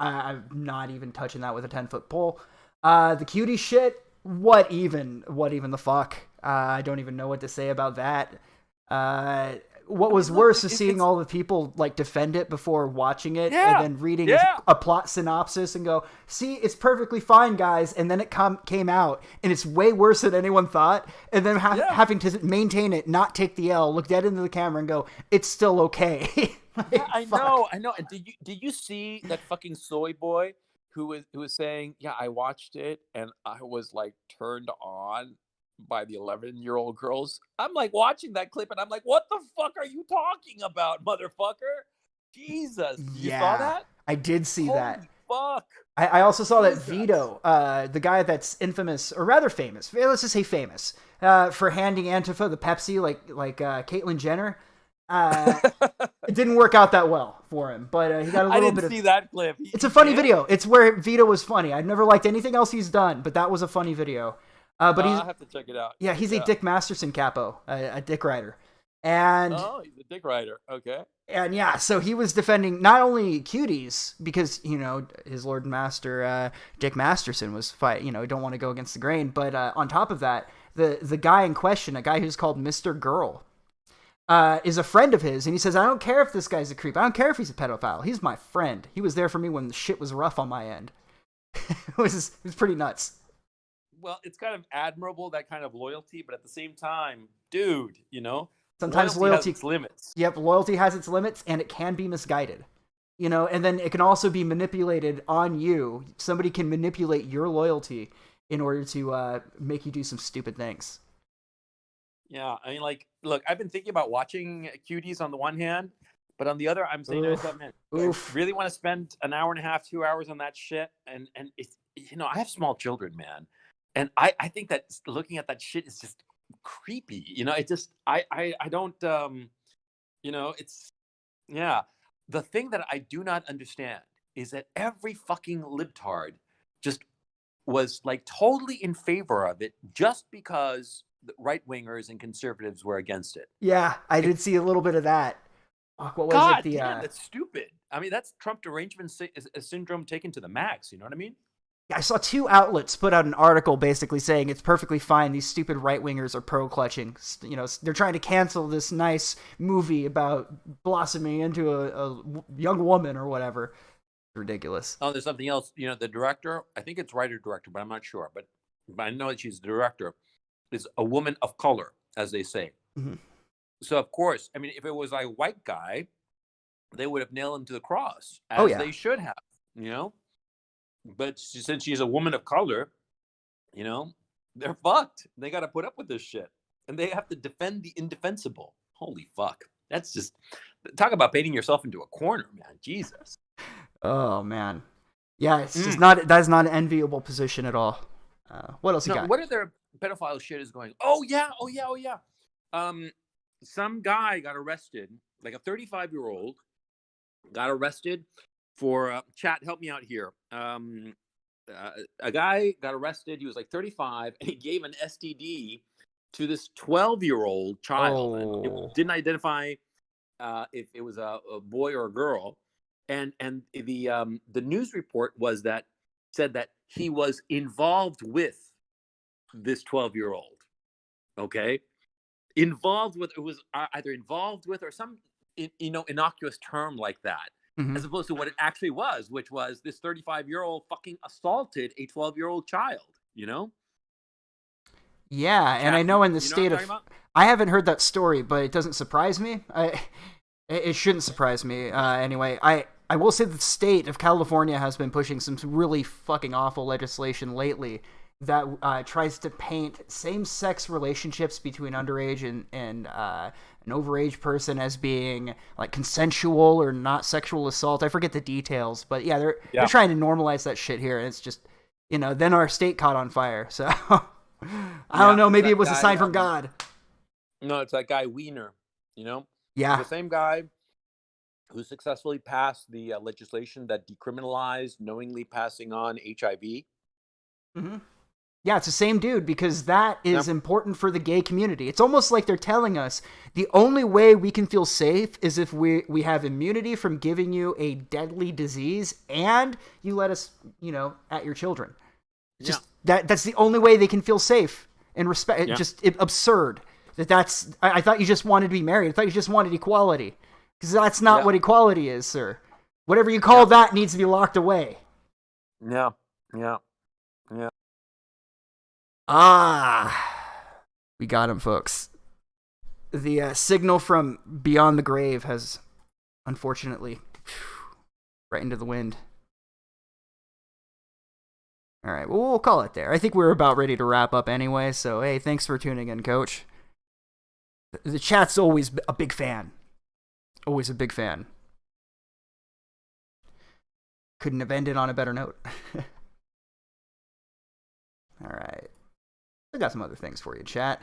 S5: I'm not even touching that with a 10-foot pole. The cutie shit, what even the fuck? I don't even know what to say about that. What was worse is seeing all the people like defend it before watching it and then reading a plot synopsis and go, see, it's perfectly fine, guys. And then it came out and it's way worse than anyone thought. And then having to maintain it, not take the L, look dead into the camera and go, it's still okay.
S9: Yeah, I know. And did you see that fucking soy boy who was saying, yeah, I watched it and I was like turned on by the 11-year-old girls? I'm like watching that clip and I'm like, what the fuck are you talking about, motherfucker? Jesus. You saw that?
S5: I did see that.
S9: Fuck.
S5: I also saw that Vito, the guy that's infamous, or rather famous, let's just say famous, for handing Antifa the Pepsi like Caitlyn Jenner. It didn't work out that well for him, but he got a little bit of...
S9: see that clip.
S5: It's a funny video. It's where Vito was funny. I've never liked anything else he's done, but that was a funny video. But
S9: I'll have to check it out.
S5: Yeah, he's a Dick Masterson capo, a dick rider. And
S9: he's a dick rider. Okay.
S5: And yeah, so he was defending not only cuties, because, you know, his Lord and Master, Dick Masterson was don't want to go against the grain, but on top of that, the guy in question, a guy who's called Mr. Girl, is a friend of his, and he says, I don't care if this guy's a creep. I don't care if he's a pedophile. He's my friend. He was there for me when the shit was rough on my end. It was pretty nuts.
S9: Well, it's kind of admirable, that kind of loyalty, but at the same time, dude,
S5: sometimes loyalty
S9: has its limits.
S5: Yep, loyalty has its limits, and it can be misguided. And then it can also be manipulated on you. Somebody can manipulate your loyalty in order to make you do some stupid things.
S9: Yeah, I mean, look, I've been thinking about watching Cuties on the one hand, but on the other, I'm saying to myself, man, I really want to spend an hour and a half, 2 hours on that shit, and it's, I have small children, man, and I think that looking at that shit is just creepy. It just I don't it's the thing that I do not understand is that every fucking libtard just was like totally in favor of it just because the right wingers and conservatives were against it.
S5: Yeah, I did see a little bit of that. What was
S9: God,
S5: it?
S9: damn, that's stupid. I mean, that's Trump derangement syndrome taken to the max. You know what I mean?
S5: I saw 2 outlets put out an article basically saying it's perfectly fine. These stupid right-wingers are pro-clutching. They're trying to cancel this nice movie about blossoming into a young woman or whatever. Ridiculous.
S9: Oh, there's something else. The director, I think it's writer-director, but I'm not sure. But I know that she's the director, is a woman of color, as they say.
S5: Mm-hmm.
S9: So, of course, I mean, if it was a white guy, they would have nailed him to the cross, as they should have, But since she's a woman of color, they're fucked. They got to put up with this shit. And they have to defend the indefensible. Holy fuck. That's just, talk about painting yourself into a corner, man. Jesus.
S5: Oh, man. Yeah, it's just that's not an enviable position at all. What else you got?
S9: What other pedophile shit is going? Oh, yeah. Some guy got arrested, like a 35-year-old got arrested for chat. Help me out here. A guy got arrested. He was like 35, and he gave an STD to this 12-year-old child. And it didn't identify if it was a boy or a girl. And the news report said that he was involved with this 12-year-old. Okay, involved with, it was either involved with or some innocuous term like that. Mm-hmm. As opposed to what it actually was, which was this 35-year-old fucking assaulted a 12-year-old child,
S5: Yeah, and I know in the state of... I haven't heard that story, but it doesn't surprise me. It shouldn't surprise me. Anyway, I will say the state of California has been pushing some really fucking awful legislation lately that tries to paint same-sex relationships between underage and an overage person as being like consensual or not sexual assault. I forget the details, but yeah, they're trying to normalize that shit here, and it's just then our state caught on fire. So I don't know, maybe it was a sign from God.
S9: No, it's that guy Wiener,
S5: Yeah,
S9: the same guy who successfully passed the legislation that decriminalized knowingly passing on HIV.
S5: Mm-hmm. Yeah, it's the same dude, because that is important for the gay community. It's almost like they're telling us the only way we can feel safe is if we have immunity from giving you a deadly disease and you let us, at your children. Just that's the only way they can feel safe and respect. Yeah. Just absurd. I thought you just wanted to be married. I thought you just wanted equality, because that's not what equality is, sir. Whatever you call that needs to be locked away.
S9: Yeah.
S5: We got him, folks. The signal from beyond the grave has, unfortunately, right into the wind. All right, well, we'll call it there. I think we're about ready to wrap up anyway, so hey, thanks for tuning in, Coach. The chat's always a big fan. Always a big fan. Couldn't have ended on a better note. All right. I got some other things for you, chat.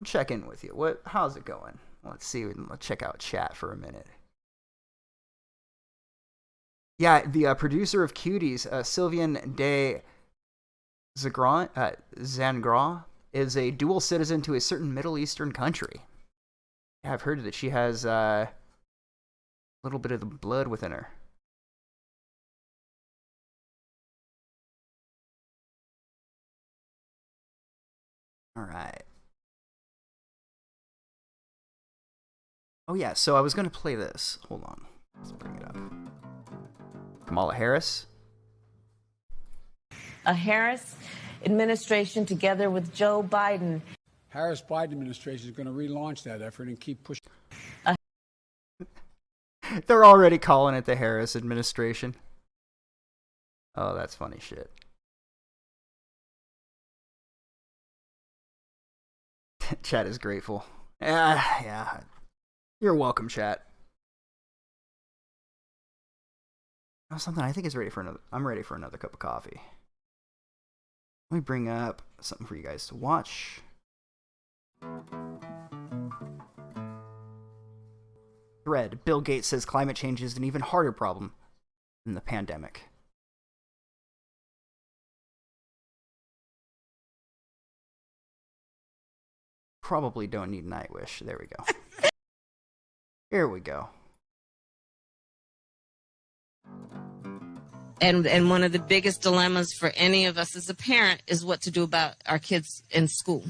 S5: check in with you. How's it going? Let's see. Let's check out chat for a minute. Yeah, the producer of Cuties, Sylvian de Zangras, is a dual citizen to a certain Middle Eastern country. Yeah, I've heard that she has a little bit of the blood within her. All right. Oh yeah, so I was going to play this. Hold on. Let's bring it up. Kamala Harris.
S10: A Harris administration together with Joe Biden.
S6: Harris-Biden administration is going to relaunch that effort and keep pushing.
S5: They're already calling it the Harris administration. Oh, that's funny shit. Chat is grateful. Yeah. You're welcome, chat. Oh, something I think is ready for another. I'm ready for another cup of coffee. Let me bring up something for you guys to watch. Thread. Bill Gates says climate change is an even harder problem than the pandemic. Probably don't need Nightwish. There we go. Here we go.
S10: And one of the biggest dilemmas for any of us as a parent is what to do about our kids in school.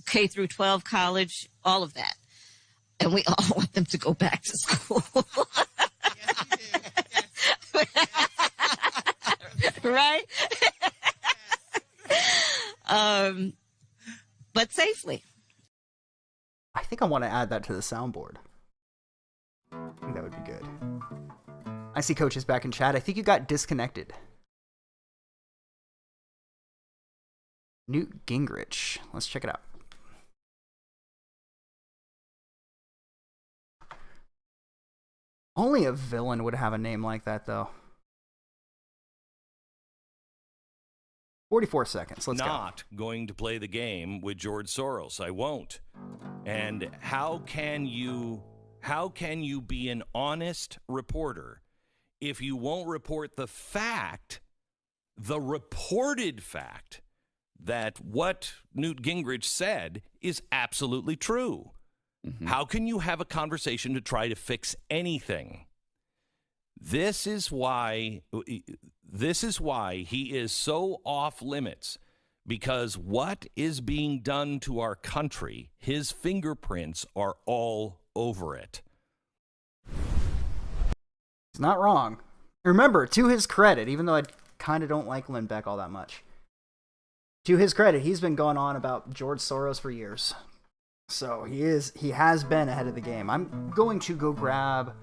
S10: K through 12, college, all of that. And we all want them to go back to school. Right? But safely.
S5: I think I want to add that to the soundboard. I think that would be good. I see Coach is back in chat. I think you got disconnected. Newt Gingrich. Let's check it out. Only a villain would have a name like that, though. 44 seconds. Let's go.
S11: Not going to play the game with George Soros. I won't. And how can you be an honest reporter if you won't report the fact, the reported fact, that what Newt Gingrich said is absolutely true? Mm-hmm. How can you have a conversation to try to fix anything? This is why he is so off limits, because what is being done to our country, his fingerprints are all over it.
S5: He's not wrong. Remember, to his credit, even though I kind of don't like Lindbeck all that much, to his credit, he's been going on about George Soros for years. So he has been ahead of the game. I'm going to go grab a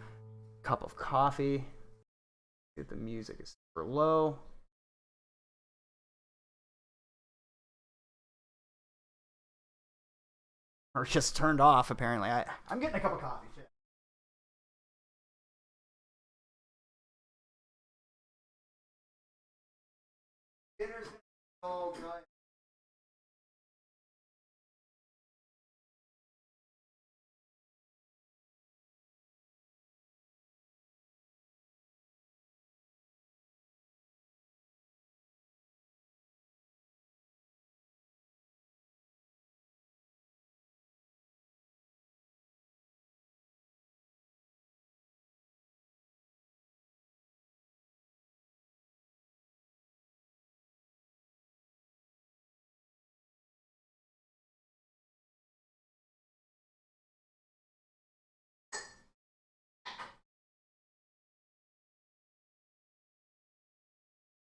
S5: cup of coffee. Get the music is super low. Or it's just turned off, apparently. I'm getting a cup of coffee, too. Dinner's all right.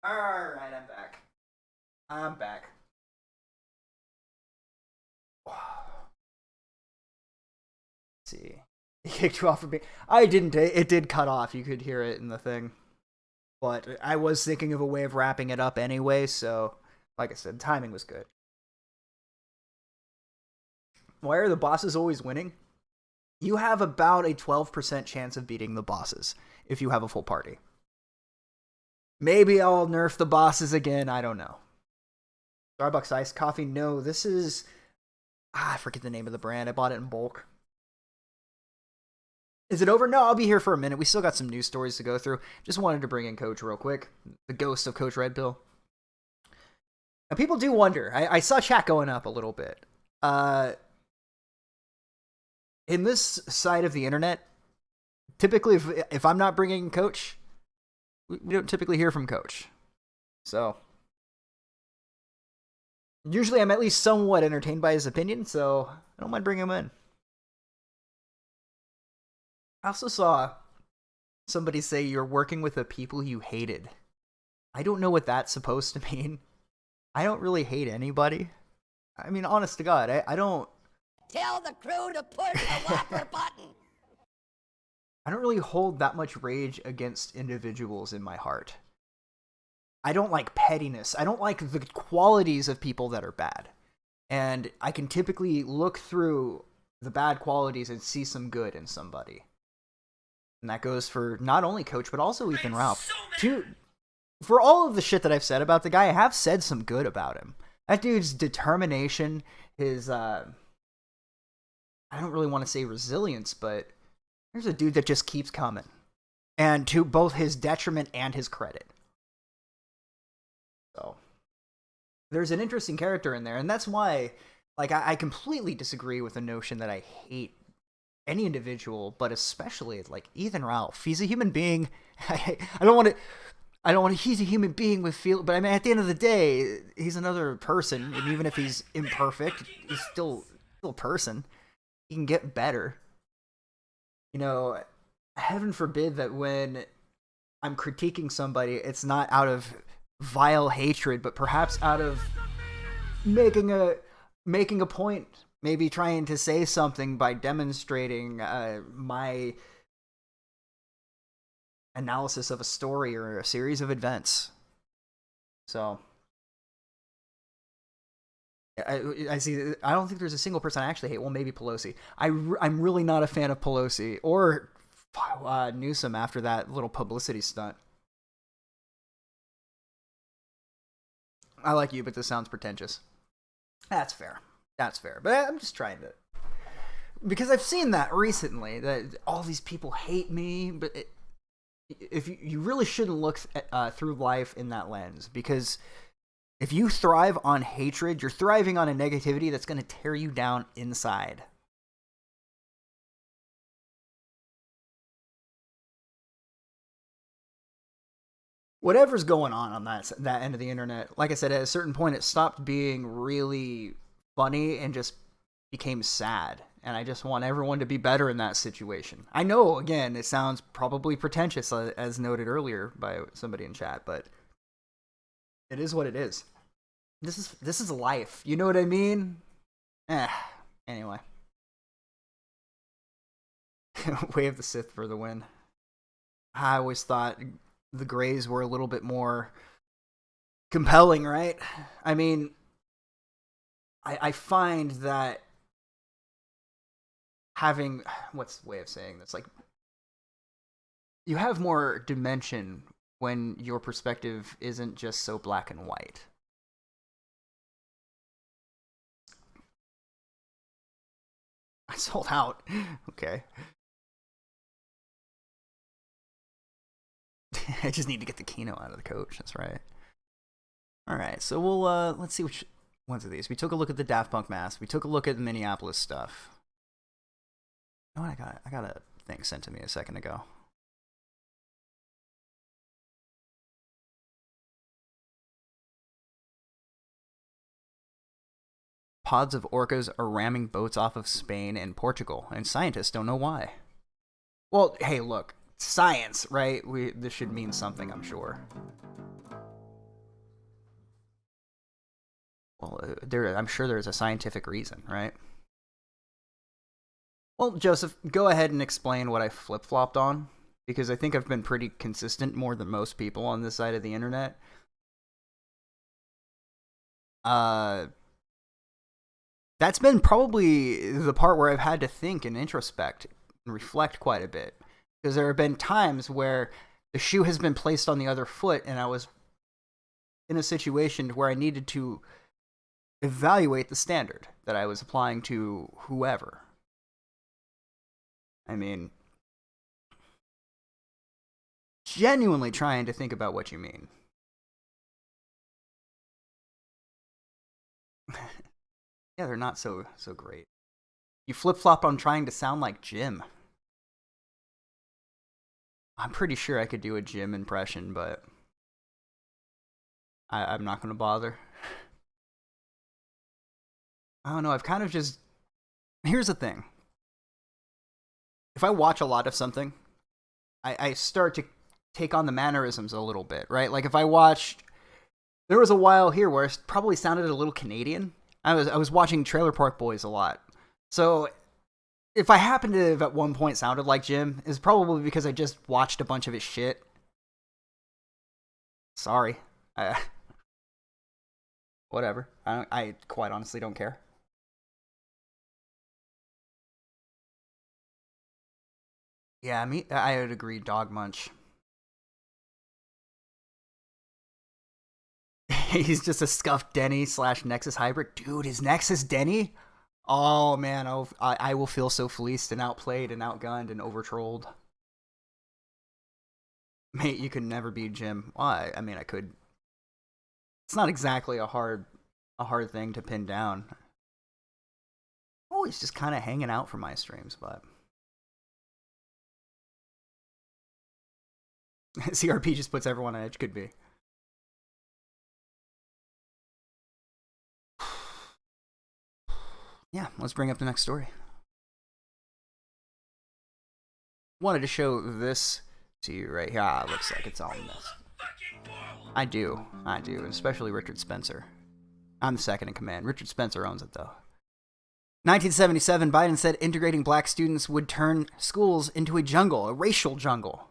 S5: Alright, I'm back. Let's see. He kicked you off for me. I didn't. It did cut off. You could hear it in the thing. But I was thinking of a way of wrapping it up anyway, so like I said, timing was good. Why are the bosses always winning? You have about a 12% chance of beating the bosses if you have a full party. Maybe I'll nerf the bosses again. I don't know. Starbucks iced coffee. No, this is I forget the name of the brand. I bought it in bulk. Is it over? No, I'll be here for a minute. We still got some news stories to go through. Just wanted to bring in Coach real quick. The ghost of Coach Red Pill. Now, people do wonder. I saw chat going up a little bit. In this side of the internet, typically if I'm not bringing Coach, we don't typically hear from Coach. So, usually I'm at least somewhat entertained by his opinion, so I don't mind bringing him in. I also saw somebody say you're working with the people you hated. I don't know what that's supposed to mean. I don't really hate anybody. I mean, honest to God, I don't...
S7: Tell the crew to push the whopper button.
S5: I don't really hold that much rage against individuals in my heart. I don't like pettiness. I don't like the qualities of people that are bad. And I can typically look through the bad qualities and see some good in somebody. And that goes for not only Coach, but also Ethan Ralph. For all of the shit that I've said about the guy, I have said some good about him. That dude's determination, his, I don't really want to say resilience, but there's a dude that just keeps coming. And to both his detriment and his credit. So, there's an interesting character in there, and that's why, like, I completely disagree with the notion that I hate any individual, but especially, like, Ethan Ralph. He's a human being. I don't want to, he's a human being with feel, but I mean, at the end of the day, he's another person, and even if he's imperfect, he's still a person. He can get better. You know, heaven forbid that when I'm critiquing somebody, it's not out of vile hatred, but perhaps out of making a point, maybe trying to say something by demonstrating my analysis of a story or a series of events. So I see. I don't think there's a single person I actually hate. Well, maybe Pelosi. I'm really not a fan of Pelosi or Newsom after that little publicity stunt. I like you, but this sounds pretentious. That's fair. But I'm just trying to, because I've seen that recently, that all these people hate me, but if you really shouldn't look through life in that lens, because if you thrive on hatred, you're thriving on a negativity that's going to tear you down inside. Whatever's going on that end of the internet, like I said, at a certain point, it stopped being really funny and just became sad. And I just want everyone to be better in that situation. I know, again, it sounds probably pretentious, as noted earlier by somebody in chat, but it is what it is. This is life. You know what I mean? Anyway. Way of the Sith for the win. I always thought the Greys were a little bit more compelling, right? I mean, I find that having, what's the way of saying this? Like, you have more dimension when your perspective isn't just so black and white. I sold out. Okay. I just need to get the Kino out of the coach. That's right. All right, so we'll let's see which ones of these. We took a look at the Daft Punk mask. We took a look at the Minneapolis stuff. You know what? I got a thing sent to me a second ago. Pods of orcas are ramming boats off of Spain and Portugal, and scientists don't know why. Well, hey, look. Science, right? This should mean something, I'm sure. Well, I'm sure there's a scientific reason, right? Well, Joseph, go ahead and explain what I flip-flopped on, because I think I've been pretty consistent, more than most people on this side of the internet. That's been probably the part where I've had to think and introspect and reflect quite a bit. Because there have been times where the shoe has been placed on the other foot and I was in a situation where I needed to evaluate the standard that I was applying to whoever. I mean, genuinely trying to think about what you mean. Yeah, they're not so great. You flip-flop on trying to sound like Jim. I'm pretty sure I could do a Jim impression, but I'm not going to bother. I don't know, I've kind of just... Here's the thing. If I watch a lot of something, I start to take on the mannerisms a little bit, right? Like if I watched... There was a while here where it probably sounded a little Canadian. I was watching Trailer Park Boys a lot. So if I happen to have at one point sounded like Jim, it's probably because I just watched a bunch of his shit. Sorry. Whatever. I quite honestly don't care. Yeah, I would agree, Dog Munch. He's just a scuffed Denny / Nexus hybrid. Dude, is Nexus Denny? Oh, man, I will feel so fleeced and outplayed and outgunned and overtrolled. Mate, you could never beat Jim. Well, I mean, I could. It's not exactly a hard thing to pin down. Oh, he's just kind of hanging out for my streams, but... CRP just puts everyone on edge, could be. Yeah, let's bring up the next story. Wanted to show this to you right here. Ah, it looks like it's all messed. I do, especially Richard Spencer. I'm the second in command. Richard Spencer owns it, though. 1977, Biden said integrating black students would turn schools into a jungle, a racial jungle.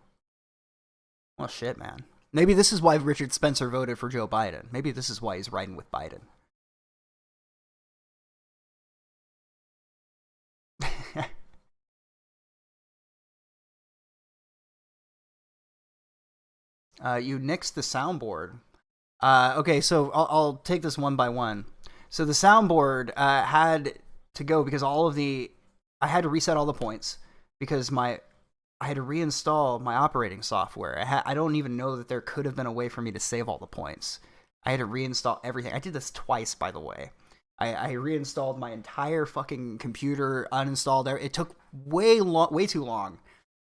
S5: Well, shit, man. Maybe this is why Richard Spencer voted for Joe Biden. Maybe this is why he's riding with Biden. You nixed the soundboard. Okay, so I'll take this one by one. So the soundboard had to go because I had to reset all the points because I had to reinstall my operating software. I don't even know that there could have been a way for me to save all the points. I had to reinstall everything. I did this twice, by the way. I reinstalled my entire fucking computer, uninstalled it. It took way too long.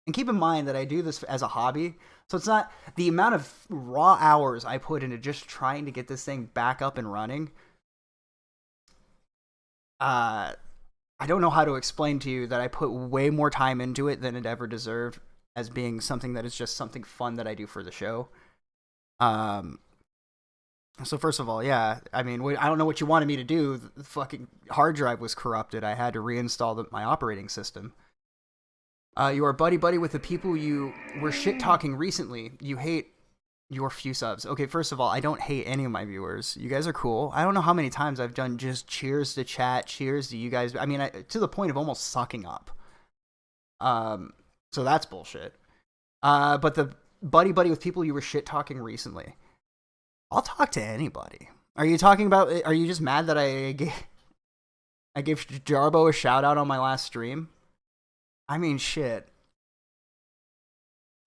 S5: And keep in mind that I do this as a hobby, so it's not the amount of raw hours I put into just trying to get this thing back up and running. I don't know how to explain to you that I put way more time into it than it ever deserved as being something that is just something fun that I do for the show. So first of all, yeah, I mean, I don't know what you wanted me to do. The fucking hard drive was corrupted. I had to reinstall my operating system. You are buddy-buddy with the people you were shit-talking recently. You hate your few subs. Okay, first of all, I don't hate any of my viewers. You guys are cool. I don't know how many times I've done just cheers to chat, cheers to you guys. I mean, to the point of almost sucking up. So that's bullshit. But the buddy-buddy with people you were shit-talking recently. I'll talk to anybody. Are you just mad that I gave Jarbo a shout-out on my last stream? I mean, shit.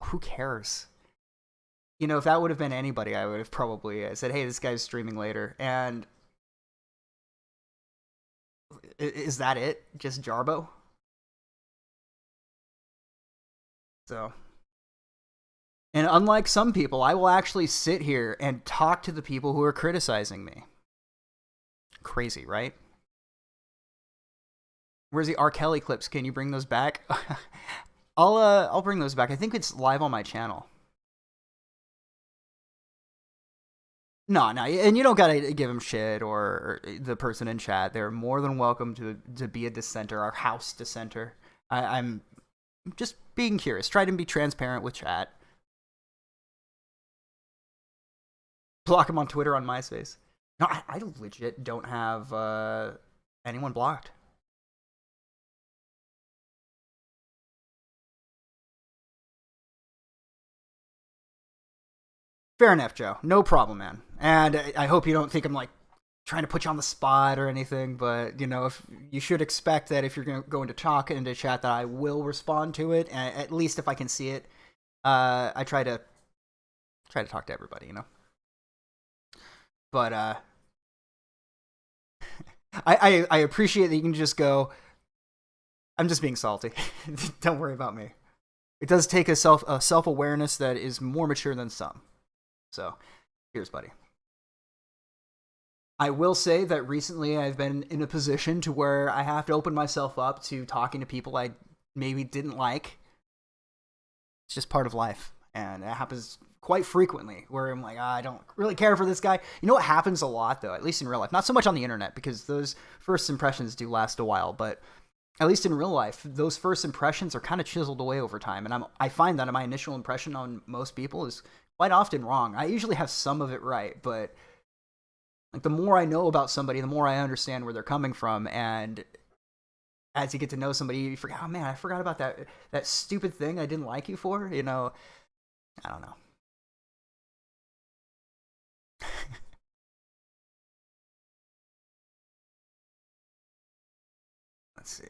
S5: Who cares? You know, if that would have been anybody, I would have probably said, hey, this guy's streaming later. And is that it? Just Jarbo? So. And unlike some people, I will actually sit here and talk to the people who are criticizing me. Crazy, right? Where's the R. Kelly clips? Can you bring those back? I'll bring those back. I think it's live on my channel. No, and you don't gotta give him shit or the person in chat. They're more than welcome to be a dissenter, our house dissenter. I'm just being curious. Try to be transparent with chat. Block him on Twitter, on MySpace. No, I legit don't have anyone blocked. Fair enough, Joe. No problem, man. And I hope you don't think I'm like trying to put you on the spot or anything, but if you should expect that if you're going to go into chat that I will respond to it, at least if I can see it. I try to talk to everybody, but I appreciate that you can just go, I'm just being salty. Don't worry about me. It does take a self-awareness that is more mature than some. So, here's buddy. I will say that recently I've been in a position to where I have to open myself up to talking to people I maybe didn't like. It's just part of life. And it happens quite frequently where I'm like, I don't really care for this guy. You know what happens a lot, though, at least in real life? Not so much on the internet, because those first impressions do last a while, but at least in real life, those first impressions are kind of chiseled away over time. And I find that my initial impression on most people is quite often wrong. I usually have some of it right, but like the more I know about somebody, the more I understand where they're coming from. And as you get to know somebody, you forget, oh man, I forgot about that stupid thing I didn't like you for. I don't know. Let's see.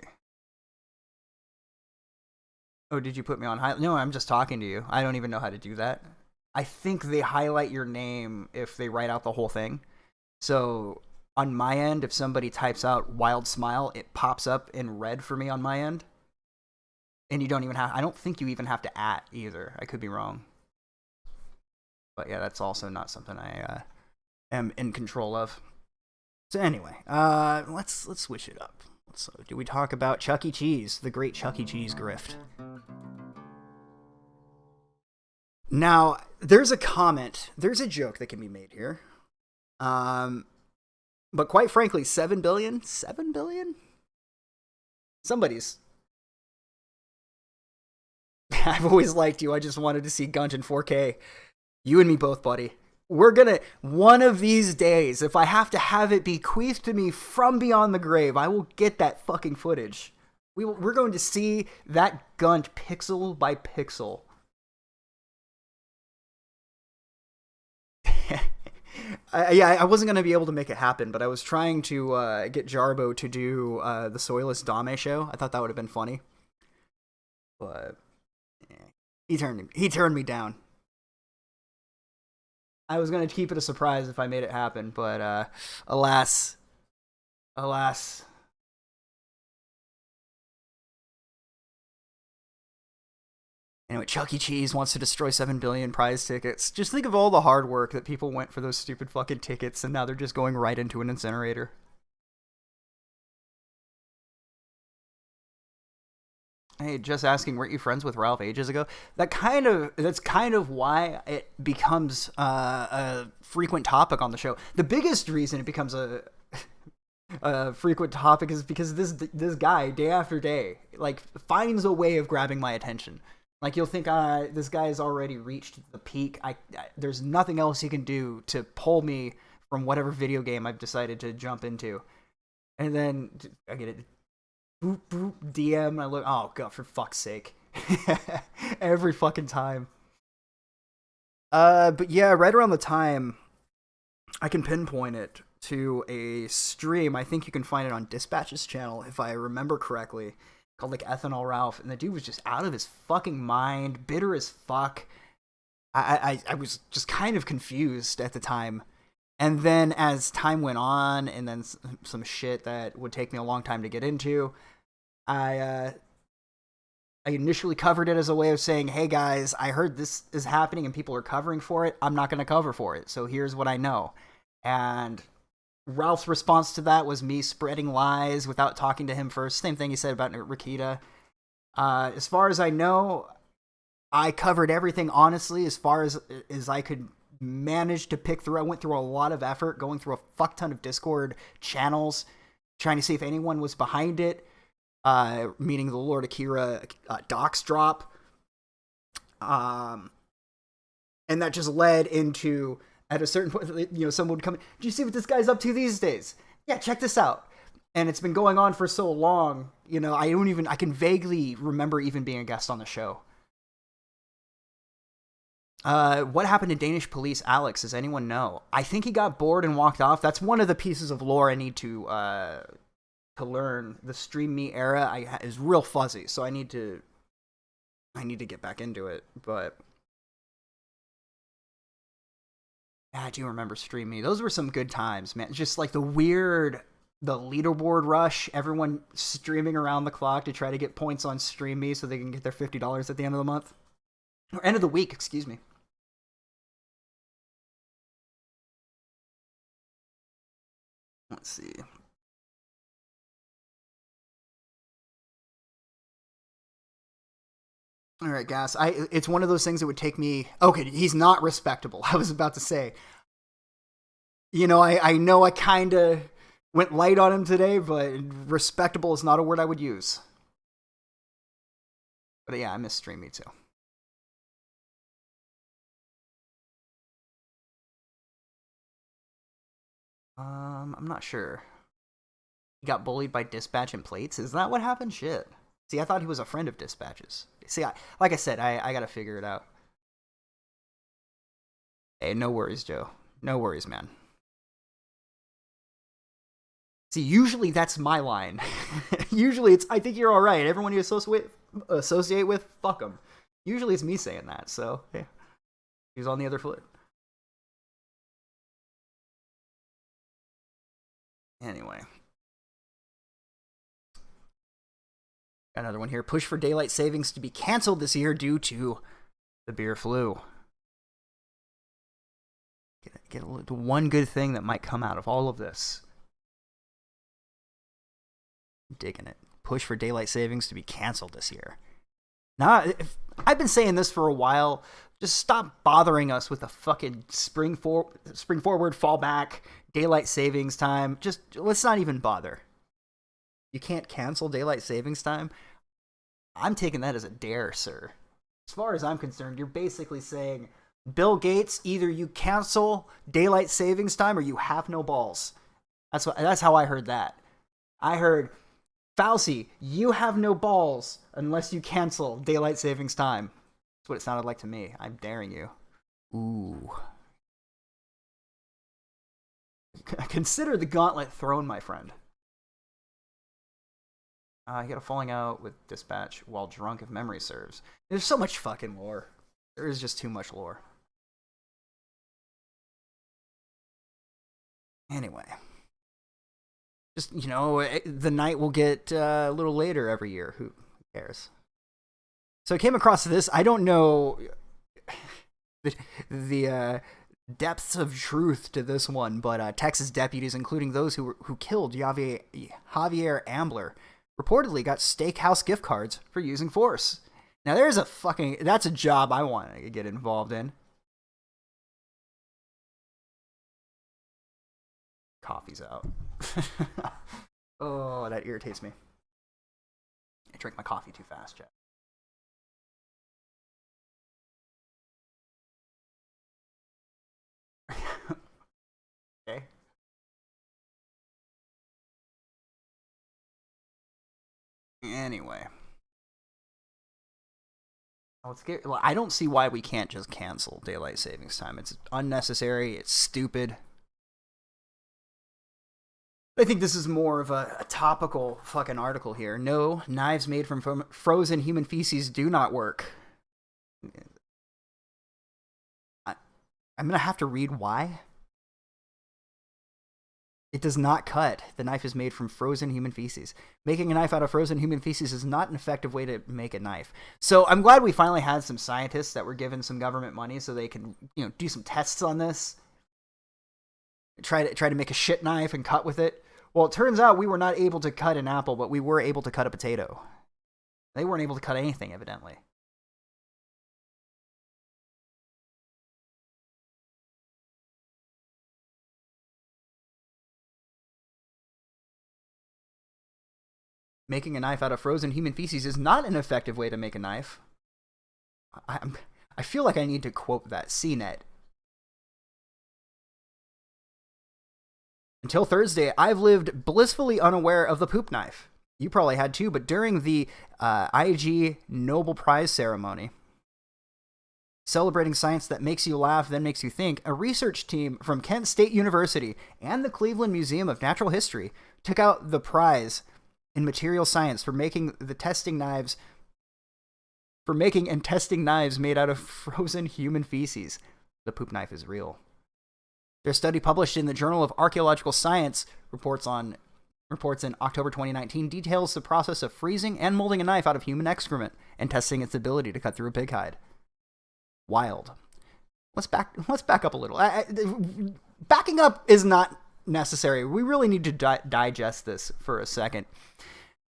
S5: Oh, did you put me on high? No, I'm just talking to you. I don't even know how to do that. I think they highlight your name if they write out the whole thing. So on my end, if somebody types out wild smile, it pops up in red for me on my end. And you don't even I don't think you even have to @ either. I could be wrong. But yeah, that's also not something I am in control of. So anyway, let's switch it up. So do we talk about Chuck E. Cheese, the great Chuck E. Cheese grift? Now, there's a joke that can be made here. But quite frankly, 7 billion? 7 billion? Somebody's. I've always liked you. I just wanted to see Gunt in 4K. You and me both, buddy. We're gonna, one of these days, if I have to have it bequeathed to me from beyond the grave, I will get that fucking footage. We're going to see that Gunt pixel by pixel. I wasn't going to be able to make it happen, but I was trying to get Jarbo to do the Soyless Dame show. I thought that would have been funny. But he turned me down. I was going to keep it a surprise if I made it happen, but alas. Anyway, Chuck E. Cheese wants to destroy 7 billion prize tickets. Just think of all the hard work that people went for those stupid fucking tickets, and now they're just going right into an incinerator. Hey, just asking, weren't you friends with Ralph ages ago? That's kind of why it becomes a frequent topic on the show. The biggest reason it becomes a frequent topic is because this guy, day after day, like, finds a way of grabbing my attention. Like, you'll think, this guy's already reached the peak. There's nothing else he can do to pull me from whatever video game I've decided to jump into. And then I get it. Boop, boop, DM, and I look, oh god, for fuck's sake. Every fucking time. But yeah, right around the time, I can pinpoint it to a stream. I think you can find it on Dispatch's channel, if I remember correctly, called like Ethanol Ralph, and the dude was just out of his fucking mind, bitter as fuck. I was just kind of confused at the time. And then as time went on, and then some shit that would take me a long time to get into, I initially covered it as a way of saying, hey guys, I heard this is happening and people are covering for it. I'm not going to cover for it. So here's what I know. And Ralph's response to that was me spreading lies without talking to him first. Same thing he said about Rikita. As far as I know, I covered everything honestly as far as I could manage to pick through. I went through a lot of effort, going through a fuck ton of Discord channels, trying to see if anyone was behind it. Meaning the Lord Akira docs drop. And that just led into, at a certain point, someone would come in, do you see what this guy's up to these days? Yeah, check this out. And it's been going on for so long, I can vaguely remember even being a guest on the show. What happened to Danish police Alex? Does anyone know? I think he got bored and walked off. That's one of the pieces of lore I need to learn. The Stream Me era is real fuzzy, so I need to get back into it. But yeah, I do remember Stream Me. Those were some good times, man. Just like the leaderboard rush, everyone streaming around the clock to try to get points on Stream Me so they can get their $50 at the end of the month. Or end of the week, excuse me. Let's see. All right, guys. It's one of those things that would take me... Okay, he's not respectable. I was about to say. You know, I know I kind of went light on him today, but respectable is not a word I would use. But yeah, I miss Stream Me too. I'm not sure. He got bullied by Dispatch and Plates? Is that what happened? Shit. See, I thought he was a friend of Dispatch's. See, like I said, I gotta figure it out. Hey, no worries, Joe. No worries, man. See, usually that's my line. Usually it's, I think you're alright. Everyone you associate with, fuck them. Usually it's me saying that, so, yeah. He's on the other foot. Anyway. Got another one here. Push for daylight savings to be canceled this year due to the beer flu. Get one good thing that might come out of all of this. I'm digging it. Push for daylight savings to be canceled this year. Now, I've been saying this for a while. Just stop bothering us with the fucking spring forward, fall back, daylight savings time. Just let's not even bother. You can't cancel daylight savings time? I'm taking that as a dare, sir. As far as I'm concerned, you're basically saying, Bill Gates, either you cancel daylight savings time or you have no balls. That's how I heard that. I heard, Fauci, you have no balls unless you cancel daylight savings time. That's what it sounded like to me. I'm daring you. Ooh. Consider the gauntlet thrown, my friend. He got a falling out with Dispatch while drunk, if memory serves. There's so much fucking lore. There is just too much lore. Anyway. Just, you know, the night will get a little later every year. Who cares? So I came across this. I don't know the depths of truth to this one, but Texas deputies, including those who killed Javier Ambler, reportedly got steakhouse gift cards for using force. Now that's a job I want to get involved in. Coffee's out. Oh, that irritates me. I drink my coffee too fast, Jack. Okay. Anyway. I don't see why we can't just cancel daylight savings time. It's unnecessary. It's stupid. I think this is more of a topical fucking article here. No, knives made from frozen human feces do not work. I'm going to have to read why. It does not cut. The knife is made from frozen human feces. Making a knife out of frozen human feces is not an effective way to make a knife. So I'm glad we finally had some scientists that were given some government money so they could, do some tests on this. Try to make a shit knife and cut with it. Well, it turns out we were not able to cut an apple, but we were able to cut a potato. They weren't able to cut anything, evidently. Making a knife out of frozen human feces is not an effective way to make a knife. I feel like I need to quote that CNET. Until Thursday, I've lived blissfully unaware of the poop knife. You probably had too, but during the IG Nobel Prize ceremony, Celebrating science that makes you laugh, then makes you think, a research team from Kent State University and the Cleveland Museum of Natural History took out the prize in material science for making and testing knives made out of frozen human feces. The poop knife is real. Their study, published in the Journal of Archaeological Science, reports in October 2019, details the process of freezing and molding a knife out of human excrement and testing its ability to cut through a pig hide. Wild. Let's back up a little. Backing up is not necessary. We really need to digest this for a second.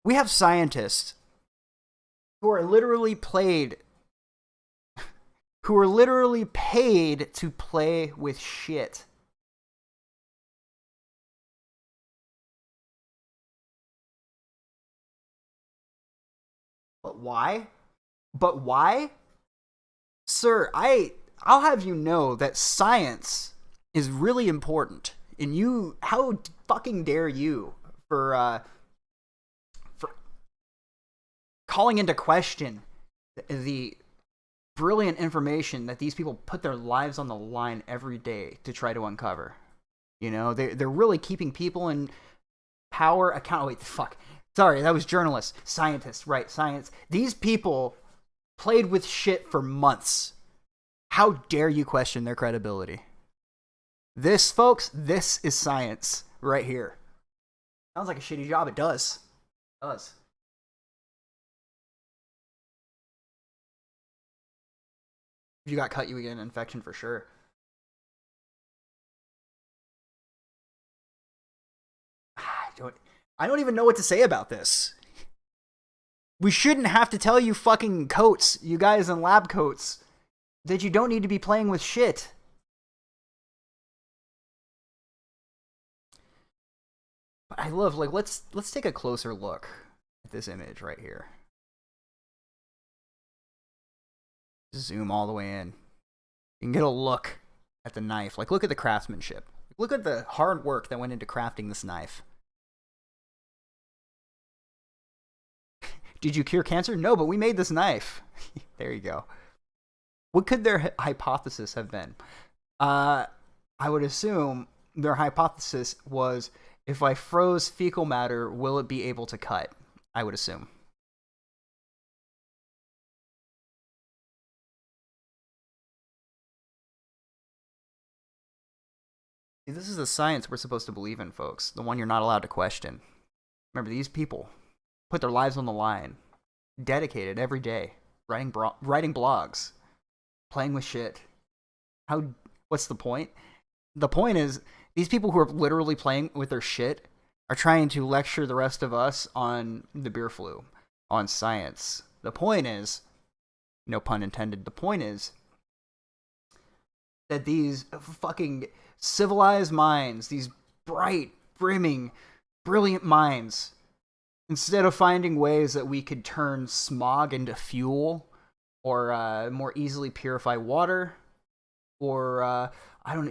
S5: We have scientists who are literally paid to play with shit. But why? Sir, I'll have you know that science is really important. And how fucking dare you for calling into question the brilliant information that these people put their lives on the line every day to try to uncover. You know, they're really keeping people in power account. Wait, fuck. Sorry, that was journalists. Scientists, right, science. These people played with shit for months. How dare you question their credibility? This, folks, this is science right here. Sounds like a shitty job. It does. It does. If you got cut, you would get an infection for sure. I don't even know what to say about this. We shouldn't have to tell you fucking coats, you guys in lab coats, that you don't need to be playing with shit. But I love, like, let's take a closer look at this image right here. Zoom all the way in. You can get a look at the knife. Like, look at the craftsmanship. Look at the hard work that went into crafting this knife. Did you cure cancer? No, but we made this knife. There you go. What could their hypothesis have been? I would assume their hypothesis was, if I froze fecal matter, will it be able to cut? I would assume. This is the science we're supposed to believe in, folks. The one you're not allowed to question. Remember, these people put their lives on the line, dedicated every day, writing blogs, playing with shit. What's the point? The point is, these people who are literally playing with their shit are trying to lecture the rest of us on the beer flu, on science. The point is, no pun intended, the point is that these fucking civilized minds, these bright, brimming, brilliant minds, instead of finding ways that we could turn smog into fuel, or more easily purify water, or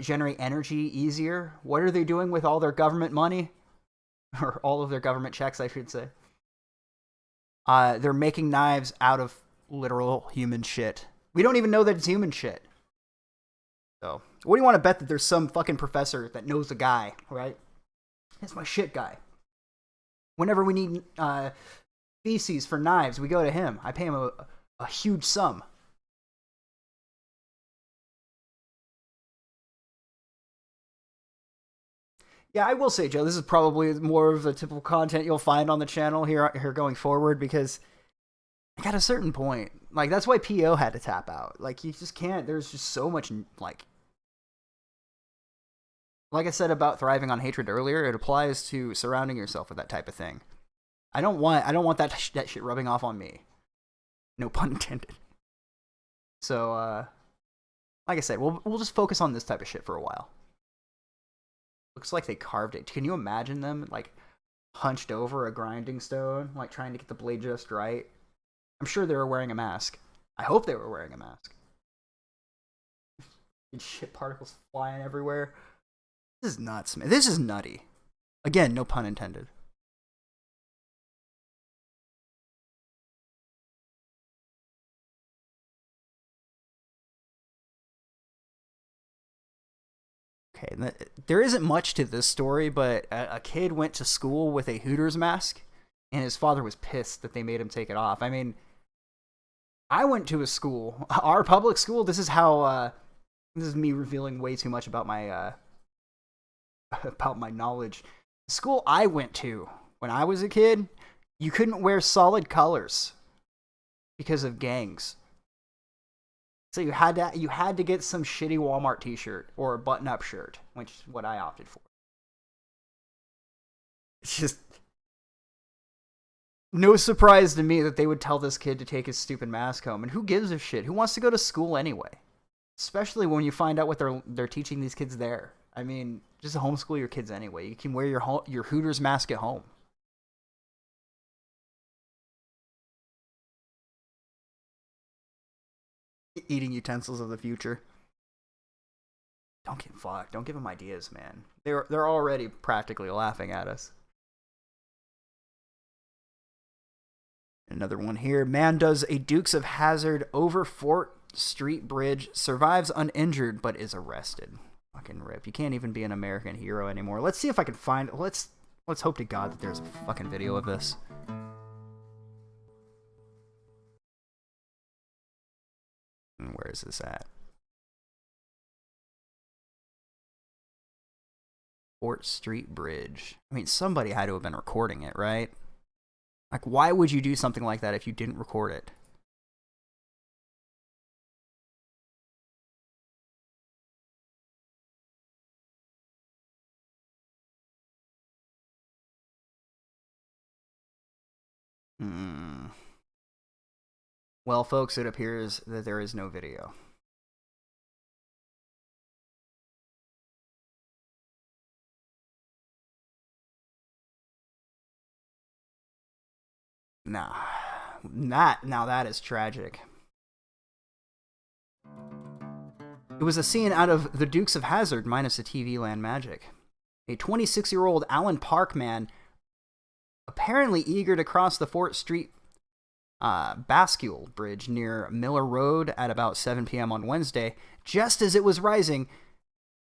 S5: generate energy easier, what are they doing with all their government money? Or all of their government checks, I should say. They're making knives out of literal human shit. We don't even know that it's human shit. So, what do you want to bet that there's some fucking professor that knows a guy, right? That's my shit guy. Whenever we need feces for knives, we go to him. I pay him a huge sum. Yeah, I will say, Joe, this is probably more of the typical content you'll find on the channel here going forward, because at a certain point, like, that's why PO had to tap out. Like, you just can't, there's just so much, like I said about thriving on hatred earlier, it applies to surrounding yourself with that type of thing. I don't want that shit rubbing off on me. No pun intended. So, like I said, we'll just focus on this type of shit for a while. Looks like they carved it. Can you imagine them, like, hunched over a grinding stone, like, trying to get the blade just right? I'm sure they were wearing a mask. I hope they were wearing a mask. And shit particles flying everywhere. This is nuts, man. This is nutty. Again, no pun intended. Okay, there isn't much to this story, but a kid went to school with a Hooters mask, and his father was pissed that they made him take it off. I mean, I went to a school, our public school. This is how. This is me revealing way too much about my knowledge. The school I went to when I was a kid, you couldn't wear solid colors because of gangs. So you had to get some shitty Walmart t-shirt or a button-up shirt, which is what I opted for. It's just no surprise to me that they would tell this kid to take his stupid mask home. And who gives a shit? Who wants to go to school anyway? Especially when you find out what they're teaching these kids there. I mean, just homeschool your kids anyway. You can wear your Hooters mask at home. Eating utensils of the future. Don't give them ideas, man. They're already practically laughing at us. Another one here. Man does a Dukes of Hazzard over Fort Street Bridge, survives uninjured, but is arrested. Fucking rip. You can't even be an American hero anymore. Let's see if I can find... Let's hope to God that there's a fucking video of this. Where is this at? Fort Street Bridge. I mean, somebody had to have been recording it, right? Like, why would you do something like that if you didn't record it? Well, folks, it appears that there is no video. Nah. Now that is tragic. It was a scene out of The Dukes of Hazzard minus the TV land magic. A 26-year-old Allen Park man, apparently eager to cross the Fort Street Bascule Bridge near Miller Road at about 7 p.m. on Wednesday, just as it was rising,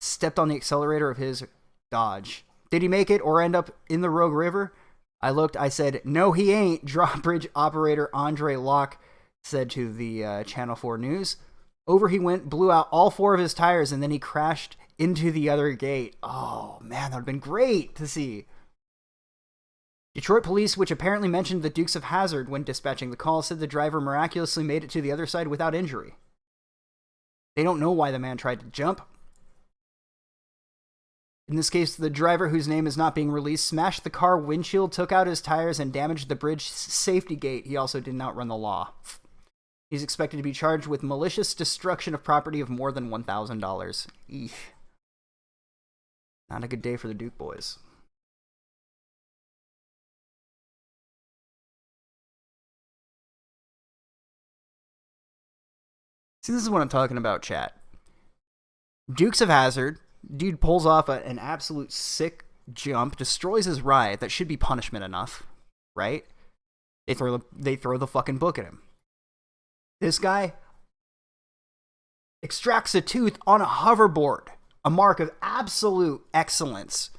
S5: stepped on the accelerator of his Dodge. Did he make it or end up in the Rogue River? I looked, I said, no, he ain't, drawbridge operator Andre Locke said to the Channel 4 News. Over he went, blew out all 4 of his tires, and then he crashed into the other gate. Oh, man, that would have been great to see. Detroit police, which apparently mentioned the Dukes of Hazzard when dispatching the call, said the driver miraculously made it to the other side without injury. They don't know why the man tried to jump. In this case, the driver, whose name is not being released, smashed the car windshield, took out his tires, and damaged the bridge safety gate. He also did not run the law. He's expected to be charged with malicious destruction of property of more than $1,000. Eesh. Not a good day for the Duke boys. See, this is what I'm talking about, chat. Dukes of Hazzard, dude pulls off an absolute sick jump, destroys his ride. That should be punishment enough, right? They throw the fucking book at him. This guy extracts a tooth on a hoverboard, a mark of absolute excellence.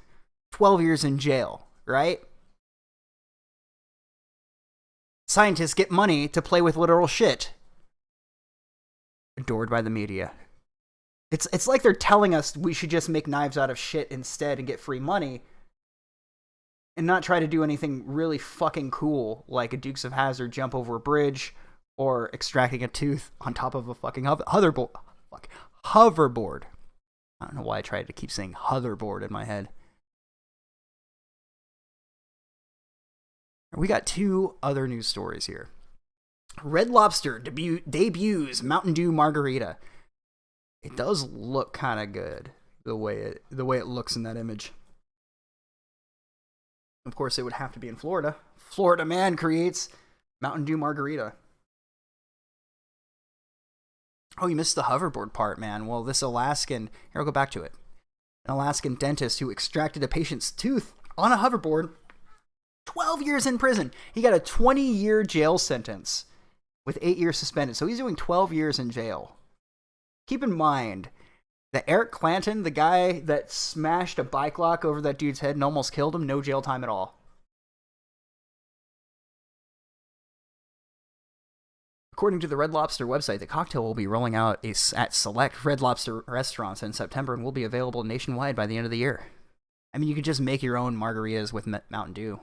S5: 12 years in jail, right? Scientists get money to play with literal shit. Adored by the media. It's like they're telling us we should just make knives out of shit instead and get free money and not try to do anything really fucking cool like a Dukes of Hazzard jump over a bridge or extracting a tooth on top of a fucking hoverboard. I don't know why I tried to keep saying hoverboard in my head. We got 2 other news stories here. Red Lobster debuts Mountain Dew Margarita. It does look kind of good the way it looks in that image. Of course, it would have to be in Florida. Florida man creates Mountain Dew Margarita. Oh, you missed the hoverboard part, man. Well, this Alaskan... Here, I'll go back to it. An Alaskan dentist who extracted a patient's tooth on a hoverboard. 12 years in prison. He got a 20-year jail sentence with 8 years suspended. So he's doing 12 years in jail. Keep in mind, The Eric Clanton, the guy that smashed a bike lock over that dude's head and almost killed him, no jail time at all. According to the Red Lobster website, the cocktail will be rolling out at select Red Lobster restaurants in September and will be available nationwide by the end of the year. I mean, you could just make your own margaritas with Mountain Dew.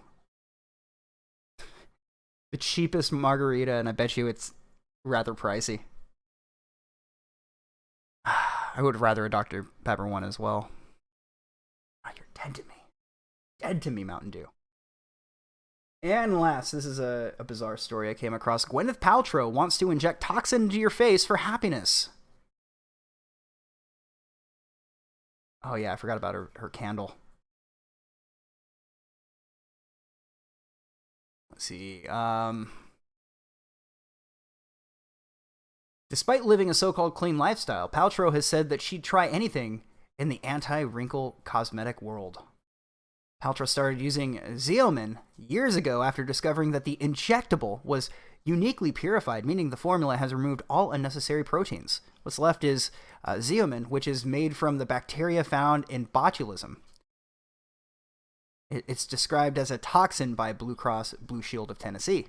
S5: The cheapest margarita, and I bet you it's rather pricey. I would rather a Dr. Pepper one as well. Oh, you're dead to me. Dead to me, Mountain Dew. And last, this is a bizarre story I came across. Gwyneth Paltrow wants to inject toxin into your face for happiness. Oh yeah, I forgot about her candle. Let's see. Despite living a so-called clean lifestyle, Paltrow has said that she'd try anything in the anti-wrinkle cosmetic world. Paltrow started using Xeomin years ago after discovering that the injectable was uniquely purified, meaning the formula has removed all unnecessary proteins. What's left is Xeomin, which is made from the bacteria found in botulism. It's described as a toxin by Blue Cross Blue Shield of Tennessee.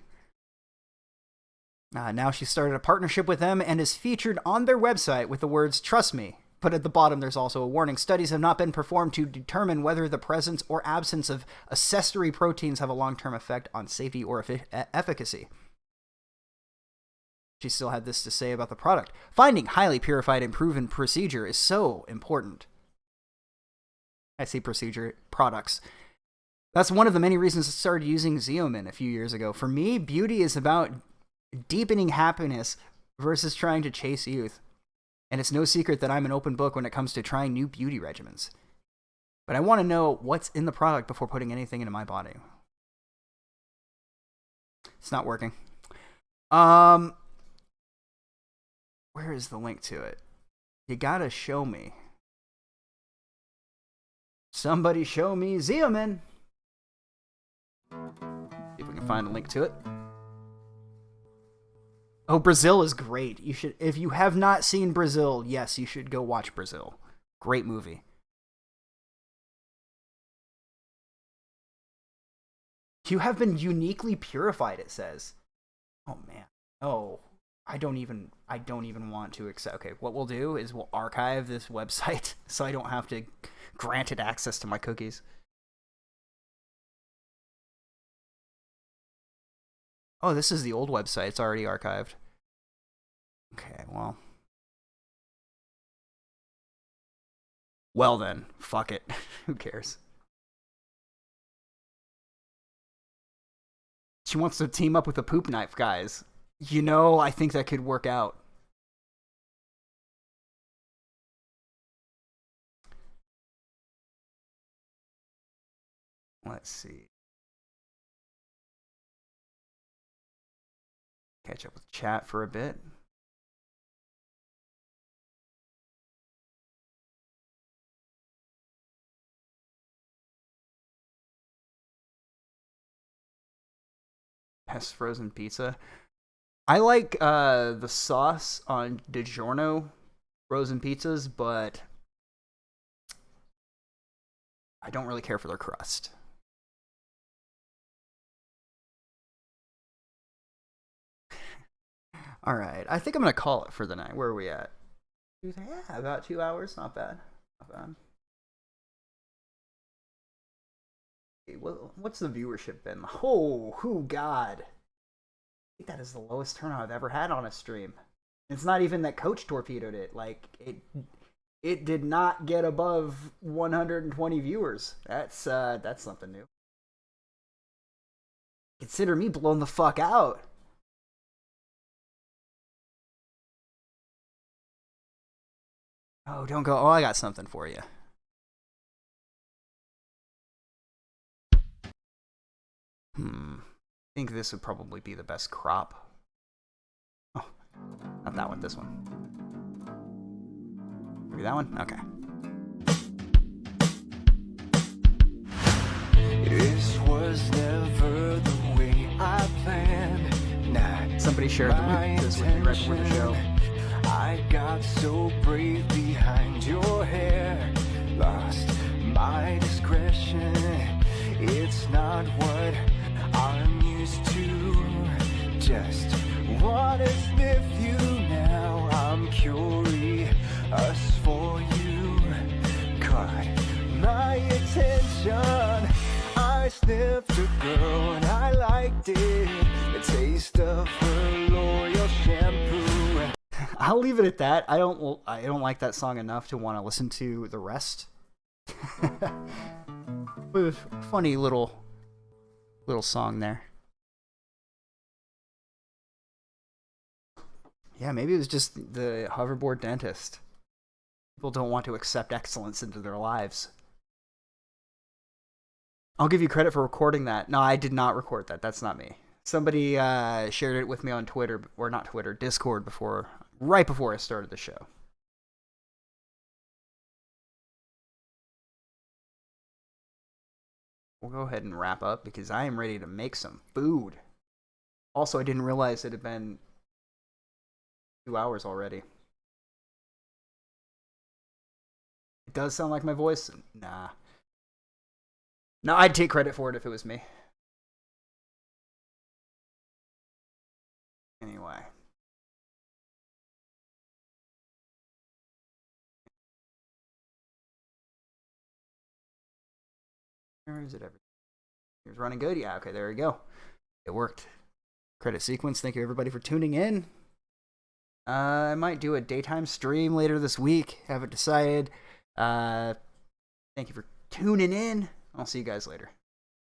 S5: Now she started a partnership with them and is featured on their website with the words, "Trust me." But at the bottom, there's also a warning. Studies have not been performed to determine whether the presence or absence of accessory proteins have a long-term effect on safety or efficacy. She still had this to say about the product. Finding highly purified and proven procedure is so important. I say procedure, products. That's one of the many reasons I started using Xeomin a few years ago. For me, beauty is about deepening happiness versus trying to chase youth. And it's no secret that I'm an open book when it comes to trying new beauty regimens. But I want to know what's in the product before putting anything into my body. It's not working. Where is the link to it? You gotta show me. Somebody show me Xeomin. See if we can find a link to it. Oh, Brazil is great. You should, if you have not seen Brazil, yes, you should go watch Brazil. Great movie. You have been uniquely purified, it says. Oh man. Oh, I don't even want to accept. Okay, what we'll do is we'll archive this website so I don't have to grant it access to my cookies. Oh, this is the old website. It's already archived. Okay, well. Well then, fuck it. Who cares? She wants to team up with the poop knife guys. You know, I think that could work out. Let's see. Catch up with chat for a bit. Best frozen pizza. I like the sauce on DiGiorno frozen pizzas, but I don't really care for their crust. All right, I think I'm going to call it for the night. Where are we at? Yeah, about 2 hours. Not bad. Not bad. Okay, what's the viewership been? Oh, God. I think that is the lowest turnout I've ever had on a stream. It's not even that Coach torpedoed it. Like, it did not get above 120 viewers. That's something new. Consider me blown the fuck out. Oh, don't go. Oh, I got something for you. I think this would probably be the best crop. Oh, not that one, this one. Maybe that one? Okay. This was never the way I planned. Nah, somebody shared this with me right before the show. I
S12: got so brave behind your hair. Lost my discretion. It's not what I'm used to. Just wanna sniff you now. I'm curious for you. Caught my attention. I sniffed a girl and I liked it. The taste of her loyal shampoo.
S5: I'll leave it at that. I don't like that song enough to want to listen to the rest. But funny little song there. Yeah, maybe it was just the hoverboard dentist. People don't want to accept excellence into their lives. I'll give you credit for recording that. No, I did not record that. That's not me. Somebody shared it with me on Twitter, or not Twitter, Discord right before I started the show. We'll go ahead and wrap up because I am ready to make some food. Also, I didn't realize it had been 2 hours already. It does sound like my voice? Nah. No, I'd take credit for it if it was me. Anyway. Where is it? Here's running good. Yeah, okay, there we go. It worked. Credit sequence. Thank you everybody for tuning in. I might do a daytime stream later this week. Haven't decided. Thank you for tuning in. I'll see you guys later.